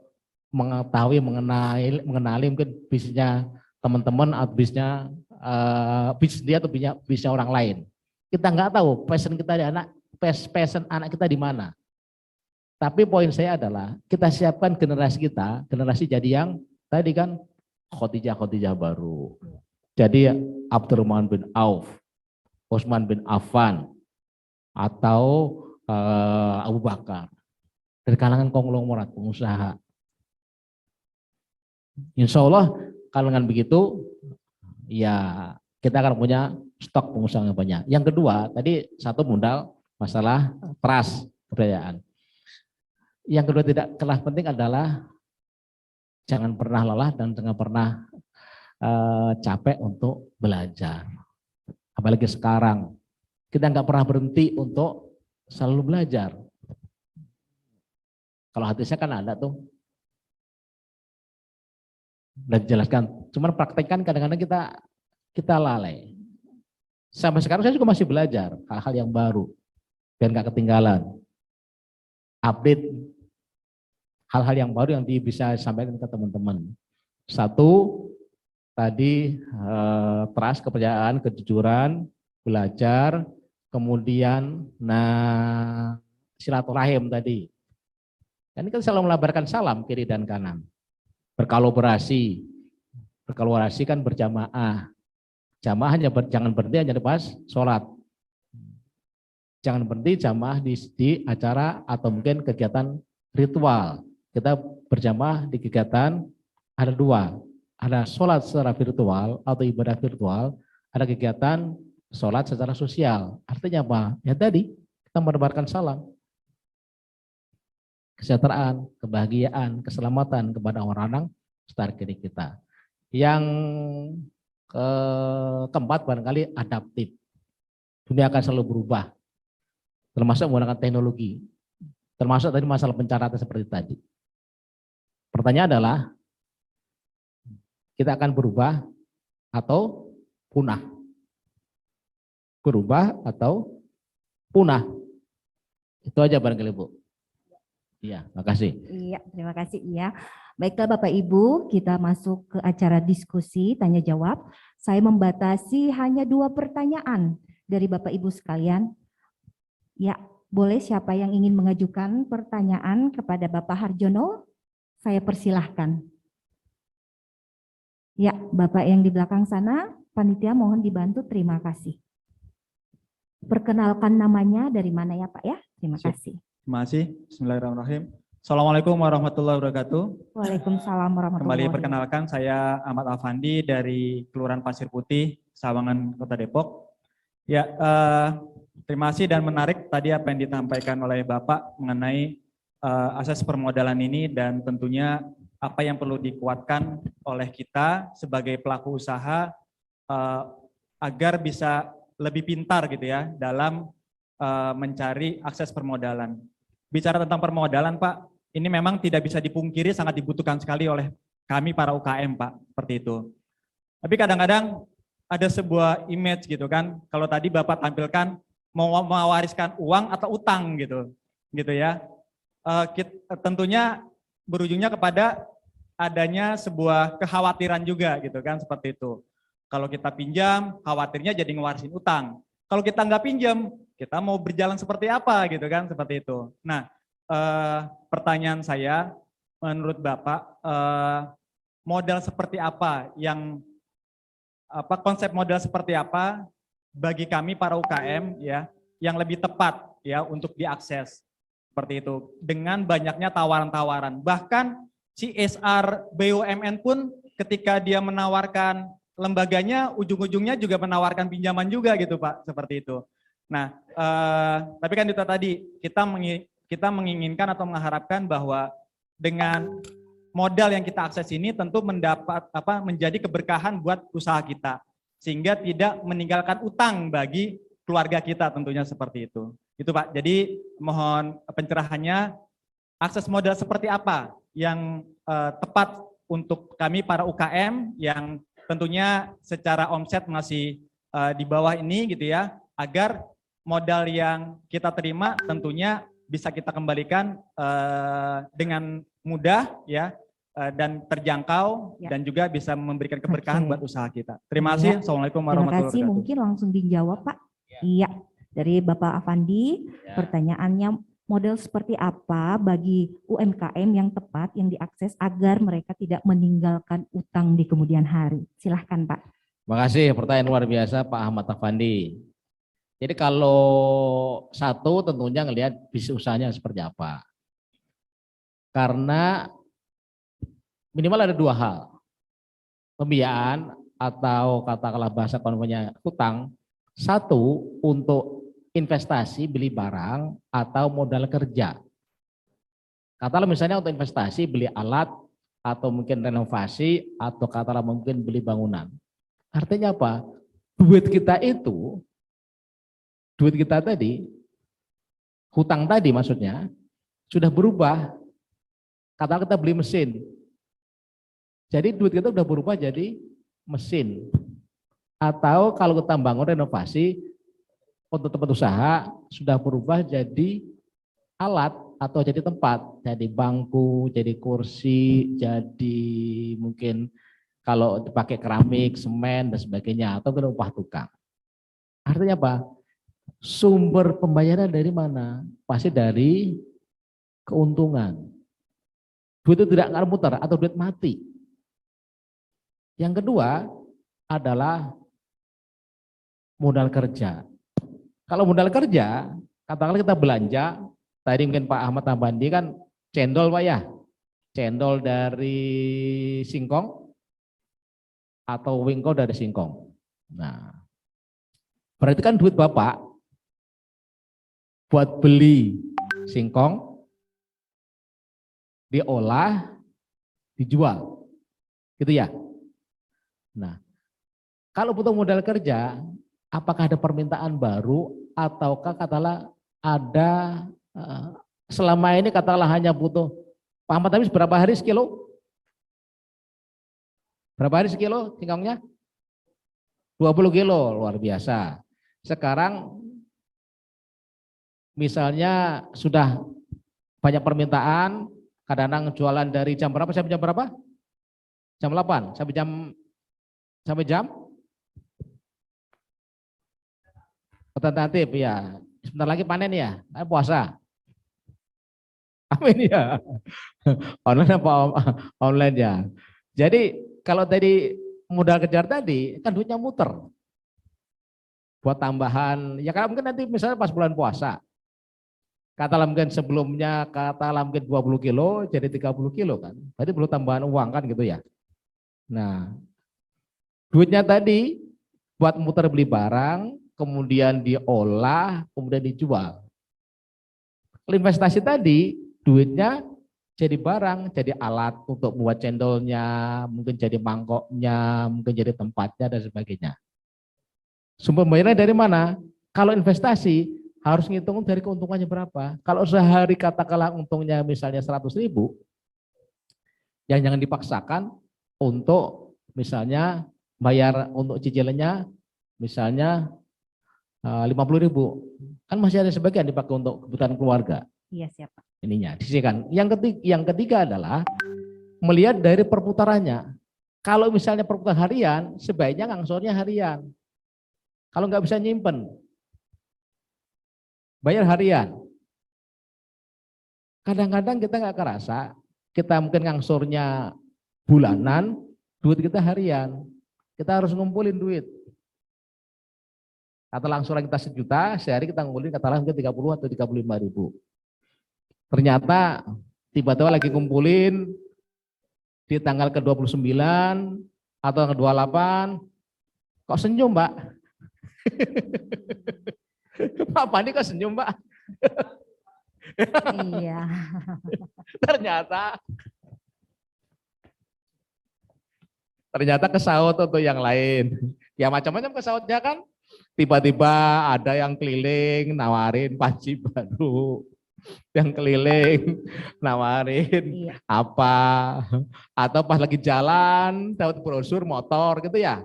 mengetahui, mengenali mungkin bisnisnya teman-teman atau bisnisnya bisnis dia atau bisnisnya orang lain. Kita nggak tahu passion kita di passion anak kita di mana. Tapi poin saya adalah kita siapkan generasi kita, generasi jadi yang tadi kan Khadijah baru. Jadi Abdurrahman bin Auf, Utsman bin Affan, atau Abu Bakar dari kalangan konglomerat pengusaha. Insya Allah kalau dengan begitu ya kita akan punya stok pengusaha yang banyak. Yang kedua tadi satu modal masalah trust kepercayaan. Yang kedua tidak kalah penting adalah jangan pernah lelah dan jangan pernah capek untuk belajar. Apalagi sekarang Kita nggak pernah berhenti untuk selalu belajar. Kalau hadisnya kan ada tuh. Udah dijelaskan. Cuman praktekkan kadang-kadang kita lalai. Sampai sekarang saya juga masih belajar hal-hal yang baru. Biar nggak ketinggalan. Update hal-hal yang baru yang bisa disampaikan ke teman-teman. Satu, tadi trust, kepercayaan, kejujuran, belajar, kemudian silaturahim tadi. Ini kan selalu melabarkan salam kiri dan kanan. Berkolaborasi kan berjamaah. Jamaah jangan berhenti hanya pas sholat. Jangan berhenti jamaah di acara atau mungkin kegiatan ritual. Kita berjamaah di kegiatan ada dua. Ada sholat secara virtual atau ibadah virtual. Ada kegiatan sholat secara sosial. Artinya apa? Ya tadi kita menebarkan salam. Kesejahteraan, kebahagiaan, keselamatan kepada orang-orang sekitar kiri kita. Yang keempat barangkali adaptif. Dunia akan selalu berubah, termasuk menggunakan teknologi, termasuk tadi masalah pencaratan seperti tadi. Pertanyaan adalah, kita akan berubah atau punah? Berubah atau punah? Itu aja barangkali Bu. Iya, makasih. Iya, terima kasih. Iya. Baiklah Bapak Ibu, kita masuk ke acara diskusi tanya jawab. Saya membatasi hanya 2 pertanyaan dari Bapak Ibu sekalian. Ya, boleh siapa yang ingin mengajukan pertanyaan kepada Bapak Harjono? Saya persilahkan. Ya, Bapak yang di belakang sana, panitia mohon dibantu, terima kasih. Perkenalkan namanya dari mana ya Pak ya? Terima kasih. Terima kasih. Bismillahirrahmanirrahim. Assalamualaikum warahmatullahi wabarakatuh. Waalaikumsalam warahmatullahi Kembali wabarakatuh. perkenalkan, saya Ahmad Afandi dari Kelurahan Pasir Putih, Sawangan, Kota Depok. Ya, terima kasih dan menarik tadi apa yang disampaikan oleh Bapak mengenai asas permodalan ini dan tentunya apa yang perlu dikuatkan oleh kita sebagai pelaku usaha agar bisa lebih pintar gitu ya dalam mencari akses permodalan. Bicara tentang permodalan Pak, ini memang tidak bisa dipungkiri sangat dibutuhkan sekali oleh kami para UKM Pak, seperti itu. Tapi kadang-kadang ada sebuah image gitu kan, kalau tadi Bapak tampilkan mau mewariskan uang atau utang gitu ya. Tentunya berujungnya kepada adanya sebuah kekhawatiran juga gitu kan, seperti itu. Kalau kita pinjam, khawatirnya jadi ngewarisin utang. Kalau kita nggak pinjam, kita mau berjalan seperti apa gitu kan, seperti itu. Nah, pertanyaan saya, menurut Bapak, modal seperti apa yang konsep modal seperti apa bagi kami para UKM ya yang lebih tepat ya untuk diakses seperti itu dengan banyaknya tawaran-tawaran. Bahkan CSR BUMN pun ketika dia menawarkan lembaganya ujung-ujungnya juga menawarkan pinjaman juga gitu Pak, seperti itu. Nah, tapi kan itu tadi kita menginginkan atau mengharapkan bahwa dengan modal yang kita akses ini tentu menjadi keberkahan buat usaha kita sehingga tidak meninggalkan utang bagi keluarga kita tentunya seperti itu. Itu Pak. Jadi mohon pencerahannya akses modal seperti apa yang tepat untuk kami para UKM yang tentunya secara omset masih di bawah ini gitu ya, agar modal yang kita terima tentunya bisa kita kembalikan dengan mudah ya dan terjangkau ya, dan juga bisa memberikan keberkahan buat usaha kita. Terima kasih. Assalamualaikum warahmatullahi wabarakatuh. Terima kasih. Mungkin langsung dijawab Pak. Iya, dari Bapak Afandi, pertanyaannya model seperti apa bagi UMKM yang tepat yang diakses agar mereka tidak meninggalkan utang di kemudian hari. Silahkan Pak. Terima kasih, pertanyaan luar biasa Pak Ahmad Afandi. Jadi kalau satu tentunya ngelihat bisnis usahanya seperti apa. Karena minimal ada 2 hal. Pembiayaan atau katakanlah bahasa konvensinya hutang. 1 untuk investasi beli barang atau modal kerja. Katakanlah misalnya untuk investasi beli alat atau mungkin renovasi atau katakanlah mungkin beli bangunan. Artinya apa? Duit kita itu duit kita tadi, hutang tadi maksudnya, sudah berubah. Katakanlah kita beli mesin. Jadi duit kita sudah berubah jadi mesin. Atau kalau kita bangun renovasi untuk tempat usaha sudah berubah jadi alat atau jadi tempat, jadi bangku, jadi kursi, jadi mungkin kalau dipakai keramik, semen dan sebagainya, atau kita upah tukang. Artinya apa? Sumber pembayaran dari mana? Pasti dari keuntungan. Duit itu tidak akan muter atau duit mati. Yang kedua adalah modal kerja. Kalau modal kerja, katakanlah kita belanja, tadi mungkin Pak Ahmad Tambandi kan cendol Pak ya, cendol dari singkong atau wingko dari singkong. Nah, berarti kan duit Bapak buat beli singkong, diolah, dijual, gitu ya. Nah, kalau butuh modal kerja, apakah ada permintaan baru ataukah katakanlah ada selama ini katakanlah hanya butuh Pak Ahmad habis berapa hari sekilo? Berapa hari sekilo singkongnya? 20 kilo, luar biasa. Sekarang misalnya sudah banyak permintaan, kadang-kadang jualan dari jam berapa sampai jam berapa? Jam 8 sampai jam tentatif ya. Sebentar lagi panen ya, puasa. Amin ya. Online apa online ya. Jadi kalau tadi modal kejar tadi kan duitnya muter. Buat tambahan, ya kan mungkin nanti misalnya pas bulan puasa. Katakanlah mungkin sebelumnya katakanlah mungkin 20 kilo jadi 30 kilo kan. Berarti perlu tambahan uang kan gitu ya. Nah, duitnya tadi buat muter beli barang, kemudian diolah, kemudian dijual. Investasi tadi, duitnya jadi barang, jadi alat untuk buat cendolnya, mungkin jadi mangkoknya, mungkin jadi tempatnya dan sebagainya. Sumber pembayarannya dari mana? Kalau investasi harus ngitung dari keuntungannya berapa. Kalau sehari katakanlah untungnya misalnya 100.000, yang jangan dipaksakan untuk misalnya bayar untuk cicilannya misalnya 50.000, kan masih ada sebagian dipakai untuk kebutuhan keluarga. Iya siap Pak. Ininya disisihkan. Yang ketiga adalah melihat dari perputarannya. Kalau misalnya perputaran harian, sebaiknya ngangsurnya harian. Kalau nggak bisa nyimpen, bayar harian. Kadang-kadang kita nggak kerasa, kita mungkin ngangsurnya bulanan, duit kita harian. Kita harus ngumpulin duit. Kata langsuran kita 1 juta, sehari kita ngumpulin katakanlah mungkin 30 atau 35.000. Ternyata tiba-tiba lagi ngumpulin di tanggal ke-29 atau ke-28, kok senyum Mbak? Pak Pandi kok senyum Mbak? Iya. Ternyata kesaut untuk yang lain. Ya macam-macam kesautnya kan. Tiba-tiba ada yang keliling nawarin panci baru. Yang keliling nawarin apa. Atau pas lagi jalan dapat brosur motor gitu ya.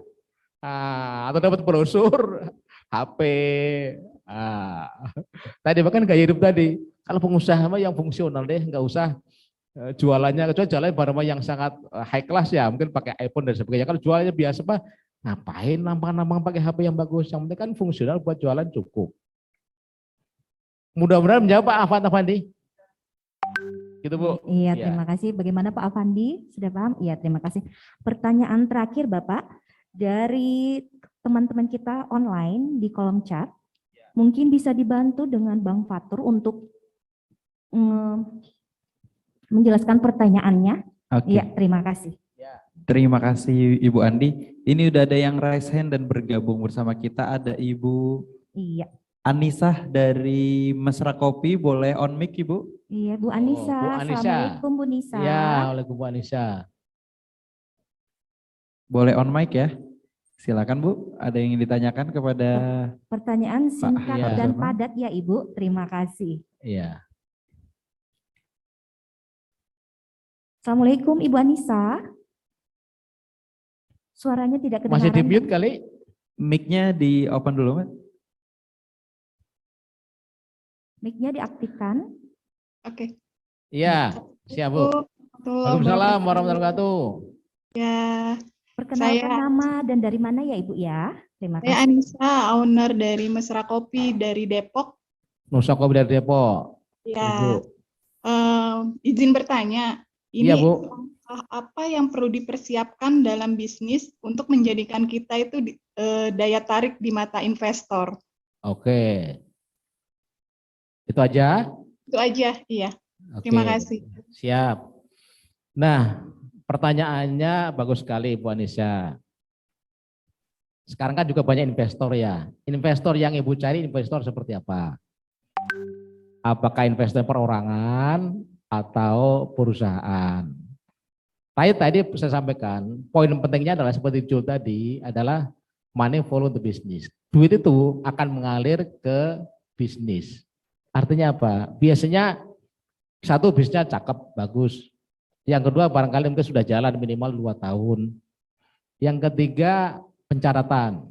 Atau dapat brosur HP. Tadi bahkan gaya hidup tadi. Kalau pengusaha mah yang fungsional deh, nggak usah jualannya, kecuali jualannya barang yang sangat high class ya, mungkin pakai iPhone dan sebagainya. Kalau jualannya biasa mah ngapain nampang-nampang pakai HP yang bagus, yang penting kan fungsional buat jualan cukup. Mudah-mudahan menjawab Pak Afandi. Gitu Bu. Iya, terima kasih. Bagaimana Pak Afandi? Sudah paham? Iya, terima kasih. Pertanyaan terakhir Bapak, dari teman-teman kita online di kolom chat, mungkin bisa dibantu dengan Bang Fatur untuk menjelaskan pertanyaannya. Oke. Iya, terima kasih. Terima kasih Ibu Andi. Ini udah ada yang raise hand dan bergabung bersama kita. Ada Ibu Anisah dari Mesra Kopi. Boleh on mic Ibu? Iya, Bu Anissa. Bu Anissa. Assalamualaikum Bu Nisa. Ya, waalaikumsalam Bu Anissa. Boleh on mic ya. Silakan Bu, ada yang ingin ditanyakan kepada Pertanyaan singkat Iya. dan padat ya Ibu. Terima kasih. Iya. Assalamualaikum Ibu Anissa. Suaranya tidak kedengaran. Masih di mute kali? mic-nya di open dulu, Mbak. Mic-nya diaktifkan. Oke. Iya, siap Bu. Waalaikumsalam warahmatullahi wabarakatuh. Ya, Perkenalkan Saya- nama dan dari mana ya Ibu ya. Terima saya kasih. Anissa, owner dari Mesra Kopi dari Depok. Nusa Kopi dari Depok. Ya, Ibu. izin bertanya, ini Iya, Bu. langkah apa yang perlu dipersiapkan dalam bisnis untuk menjadikan kita itu daya tarik di mata investor? Oke. Itu aja? Itu aja, iya. Oke. Terima kasih. Siap. Nah, pertanyaannya bagus sekali Bu Anissa. Sekarang kan juga banyak investor ya. Investor yang Ibu cari investor seperti apa? Apakah investor perorangan atau perusahaan? Tadi saya sampaikan, poin pentingnya adalah seperti Joe tadi adalah money follow the business. Duit itu akan mengalir ke bisnis. Artinya apa? Biasanya satu bisnisnya cakep, bagus. Yang kedua barangkali mungkin sudah jalan minimal 2 tahun. Yang ketiga pencaratan.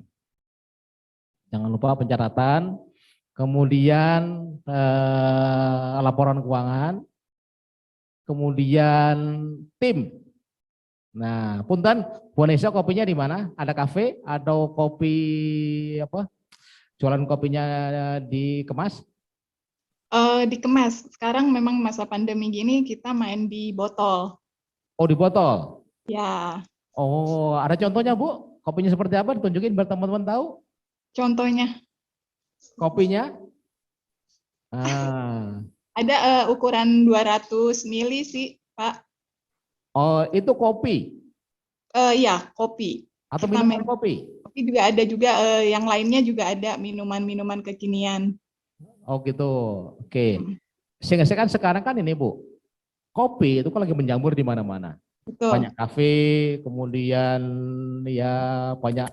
Jangan lupa pencaratan. Kemudian laporan keuangan. Kemudian tim. Nah, punten, Bu Anissa kopinya di mana? Ada kafe atau kopi apa? Jualan kopinya dikemas? Dikemas. Sekarang memang masa pandemi gini kita main di botol. Oh, di botol. Ya, Oh, ada contohnya Bu? Kopinya seperti apa? Ditunjukin biar teman-teman tahu. contohnya Kopinya. Ah. ada ukuran 200 mili sih, Pak. Oh, itu kopi Ya, kopi. atau Kita minuman main- kopi? Tapi juga ada juga yang lainnya juga ada minuman-minuman kekinian. Oh gitu. Oke. Sehingga kan sekarang kan ini Bu, kopi itu kan lagi menjamur di mana-mana. Betul. Banyak kafe, kemudian ya banyak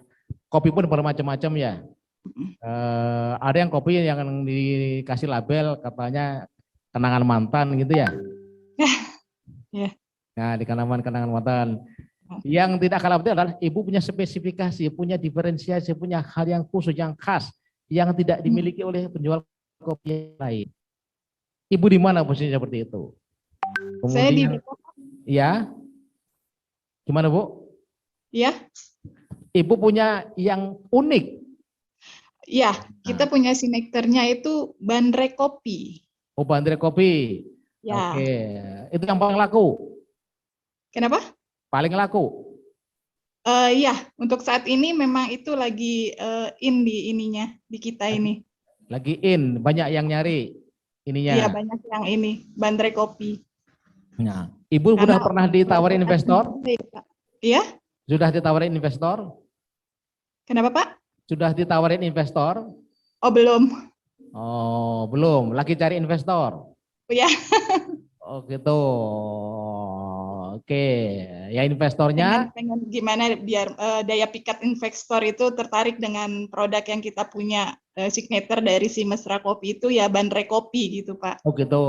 kopi pun bermacam-macam ya. Ada yang kopi yang dikasih label katanya kenangan mantan gitu ya. Ya. Nah, di kenangan mantan. Yang tidak kalah penting adalah Ibu punya spesifikasi, punya diferensiasi, punya hal yang khusus, yang khas, yang tidak dimiliki oleh penjual kopi yang lain. Ibu di mana posisinya seperti itu? Saya di ya. Gimana Bu? ya, Ibu punya yang unik. ya, kita punya signaturenya itu bandrek kopi. Oh, bandrek kopi. Ya. Oke. Itu yang paling laku. Kenapa? Paling laku. Ya, untuk saat ini memang itu lagi in di ininya di kita ini. Lagi in, banyak yang nyari ininya. Iya, banyak yang ini bandrek kopi. Nah, Ibu sudah pernah ditawarin investor? Iya? Sudah ditawarin investor? Kenapa, Pak? Sudah ditawarin investor? Oh, belum. Oh, belum. Lagi cari investor? Oh, ya. Oh, gitu. Oke. Ya investornya? Pengen gimana biar daya pikat investor itu tertarik dengan produk yang kita punya signature dari si Mesra Kopi itu ya bandrek kopi gitu, Pak. Oh, gitu.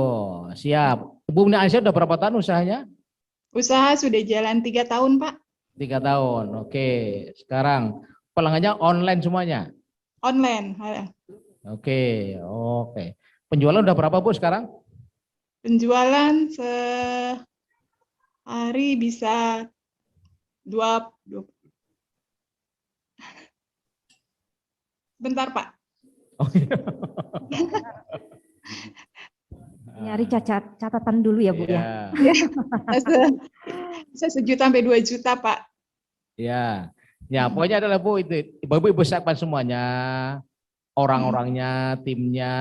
Siap. Ibu Aisyah udah berapa tahun usahanya? Usaha sudah jalan 3 tahun, Pak. 3 tahun. Oke. Sekarang pelanggannya online semuanya? Online. Oke. Oke. Penjualan udah berapa Bu sekarang? Penjualan sehari bisa 20. Bentar, Pak. Oh, iya. Nyari catatan dulu ya Bu ya. Bisa 1 juta sampai 2 juta, Pak. Ya. Ya, pokoknya adalah Bu itu Ibu siapkan semuanya. Orang-orangnya, timnya,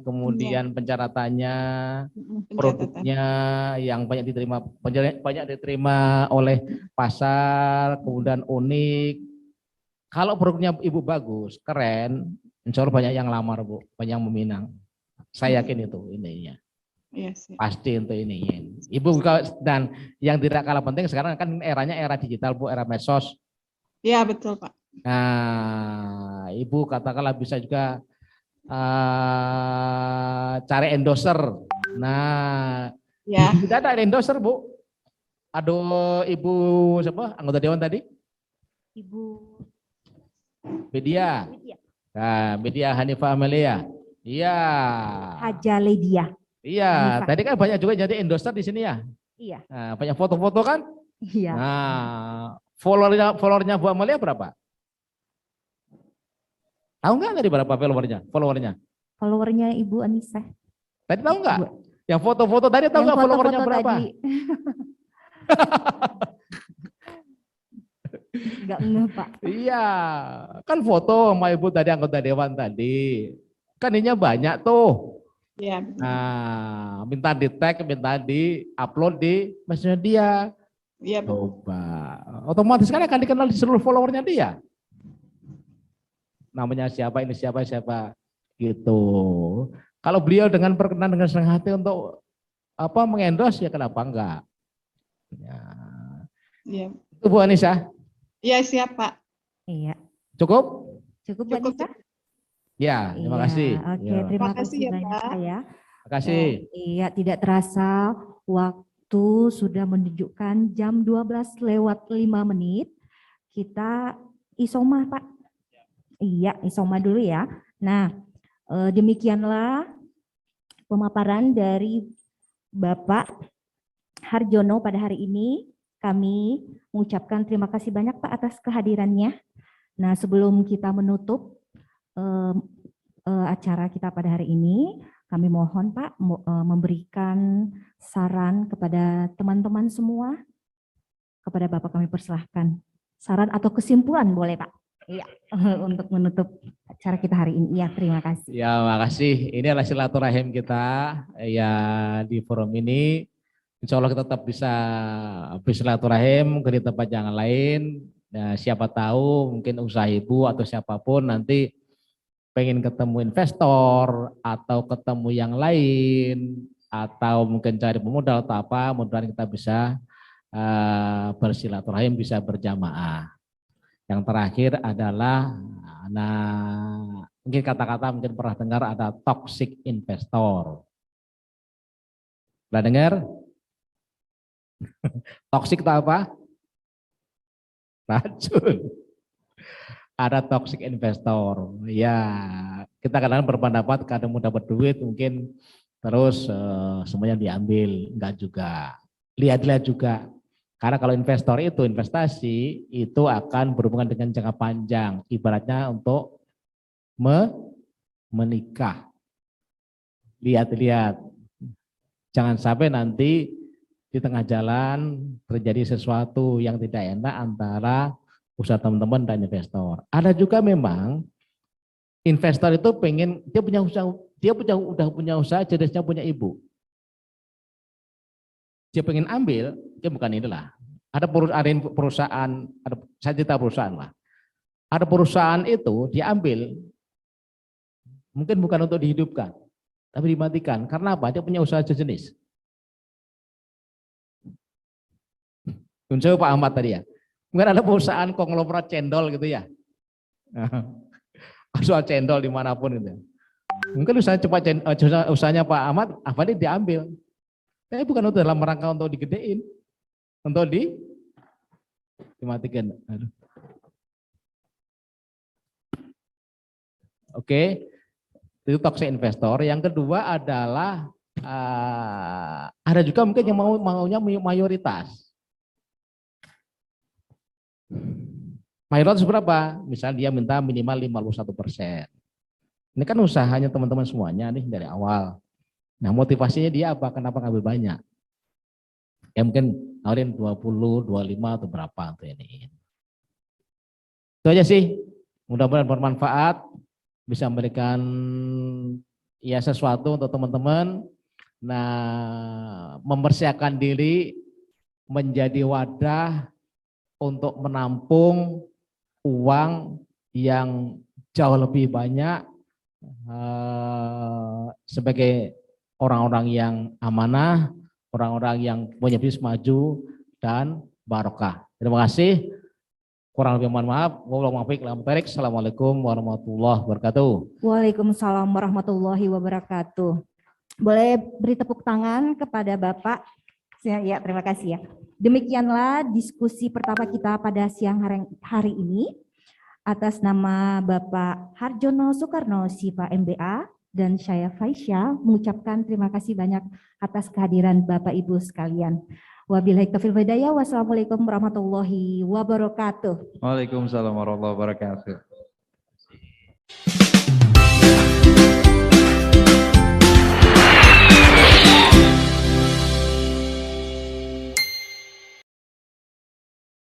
kemudian pencaratannya, produknya yang banyak diterima oleh pasar, kemudian unik. Kalau produknya Ibu bagus, keren, insya Allah banyak yang lamar Bu, banyak yang meminang. Saya yakin itu ininya. Yes, ya. Pasti untuk ini. Ibu dan yang tidak kalah penting sekarang kan eranya era digital Bu, era medsos. Ya, betul, Pak. Nah, Ibu katakanlah bisa juga cari endorser. Nah, Ya. tidak ada endorser, Bu. Aduh, Ibu siapa? Anggota dewan tadi? Ibu Media. Lydia. Nah, Media Hanifah Amelia. Iya. Haja Lydia. Iya, Hanifah. tadi kan banyak juga jadi endorser di sini ya. Iya. Nah, banyak foto-foto kan? Iya. Nah, followernya Bu Amelia berapa? Tahu nggak tadi berapa followernya? Followernya Ibu Anissa. Tadi tahu nggak? Yang foto-foto tadi tahu Yang nggak followernya foto-foto berapa? tadi. Enggak ngeh, Pak. Iya, kan foto sama Ibu tadi anggota dewan tadi. Kan ininya banyak tuh. Iya. Nah, minta di tag, minta di upload di media. Iya, Bu. Coba. Otomatis kan akan dikenal di seluruh followernya dia. Namanya siapa, ini siapa gitu. Kalau beliau dengan berkenan dengan senang hati untuk mengendorse, ya kenapa enggak? Ya. Iya. Itu Bu Anissa. Iya, siap, Pak. Iya. Cukup? Cukup, Bu Anissa? Ya, terima Iya, kasih. Oke, Ya. terima Terima kasih kasih ya, banyak Pak. Pak ya. Terima kasih. Iya, tidak terasa waktu sudah menunjukkan jam 12:05. Kita isoma, Pak. Iya, isoma dulu ya. Nah, demikianlah pemaparan dari Bapak Harjono pada hari ini. Kami mengucapkan terima kasih banyak Pak atas kehadirannya. Nah, sebelum kita menutup acara kita pada hari ini, kami mohon Pak memberikan saran kepada teman-teman semua. Kepada Bapak kami persilahkan. Saran atau kesimpulan boleh Pak? Iya, untuk menutup acara kita hari ini. Iya, terima kasih. Ya, makasih. Ini adalah silaturahim kita ya di forum ini. Insya Allah kita tetap bisa bersilaturahim ke tempat yang lain. Nah, siapa tahu mungkin usaha Ibu atau siapapun nanti pengen ketemu investor atau ketemu yang lain atau mungkin cari pemodal atau apa, mudah-mudahan kita bisa bersilaturahim, bisa berjamaah. Yang terakhir adalah, mungkin kata-kata mungkin pernah dengar ada toxic investor. Pernah dengar? Toxic itu apa? Racun. Ada toxic investor. Ya, kita kadang berpendapat kadang mau dapat duit mungkin terus semuanya diambil, enggak juga. Lihat-lihat juga. Karena kalau investor itu investasi itu akan berhubungan dengan jangka panjang, ibaratnya untuk menikah. Lihat-lihat, jangan sampai nanti di tengah jalan terjadi sesuatu yang tidak enak antara usaha teman-teman dan investor. Ada juga memang investor itu pengen dia punya usaha, udah punya usaha, jenisnya punya ibu. Dia pengen ambil, dia bukan inilah. Ada perusahaan, saya cerita perusahaan lah. Ada perusahaan itu diambil, mungkin bukan untuk dihidupkan, tapi dimatikan. Karena apa? Dia punya usaha sejenis. Unsur Pak Ahmad tadi ya. Mungkin ada perusahaan konglomerat cendol gitu ya. Soal cendol dimanapun gitu. Mungkin usahanya Pak Ahmad, apa ini diambil. Tapi bukan untuk dalam rangka untuk digedein, untuk dimatikan. Oke, itu toxic investor. Yang kedua adalah ada juga mungkin yang maunya mayoritas. Mayoritas berapa? Misalnya dia minta minimal 51%. Ini kan usahanya teman-teman semuanya nih dari awal. Nah, motivasinya dia apa? Kenapa ngambil banyak? Ya mungkin nawarin 20, 25 atau berapa untuk ini. Itu aja sih. Mudah-mudahan bermanfaat, bisa memberikan ya sesuatu untuk teman-teman. Nah, mempersiapkan diri menjadi wadah untuk menampung uang yang jauh lebih banyak sebagai orang-orang yang amanah, orang-orang yang punya bisnis maju dan barokah. Terima kasih. Kurang lebih mohon maaf. Assalamualaikum warahmatullahi wabarakatuh. Waalaikumsalam warahmatullahi wabarakatuh. Boleh beri tepuk tangan kepada Bapak. Ya, terima kasih ya. Demikianlah diskusi pertama kita pada siang hari ini. Atas nama Bapak Harjono Soekarno, SIPA MBA, dan saya Faisyah mengucapkan terima kasih banyak atas kehadiran Bapak Ibu sekalian. Wabillahi taufiq wal hidayah. Wassalamualaikum warahmatullahi wabarakatuh. Waalaikumsalam warahmatullahi wabarakatuh.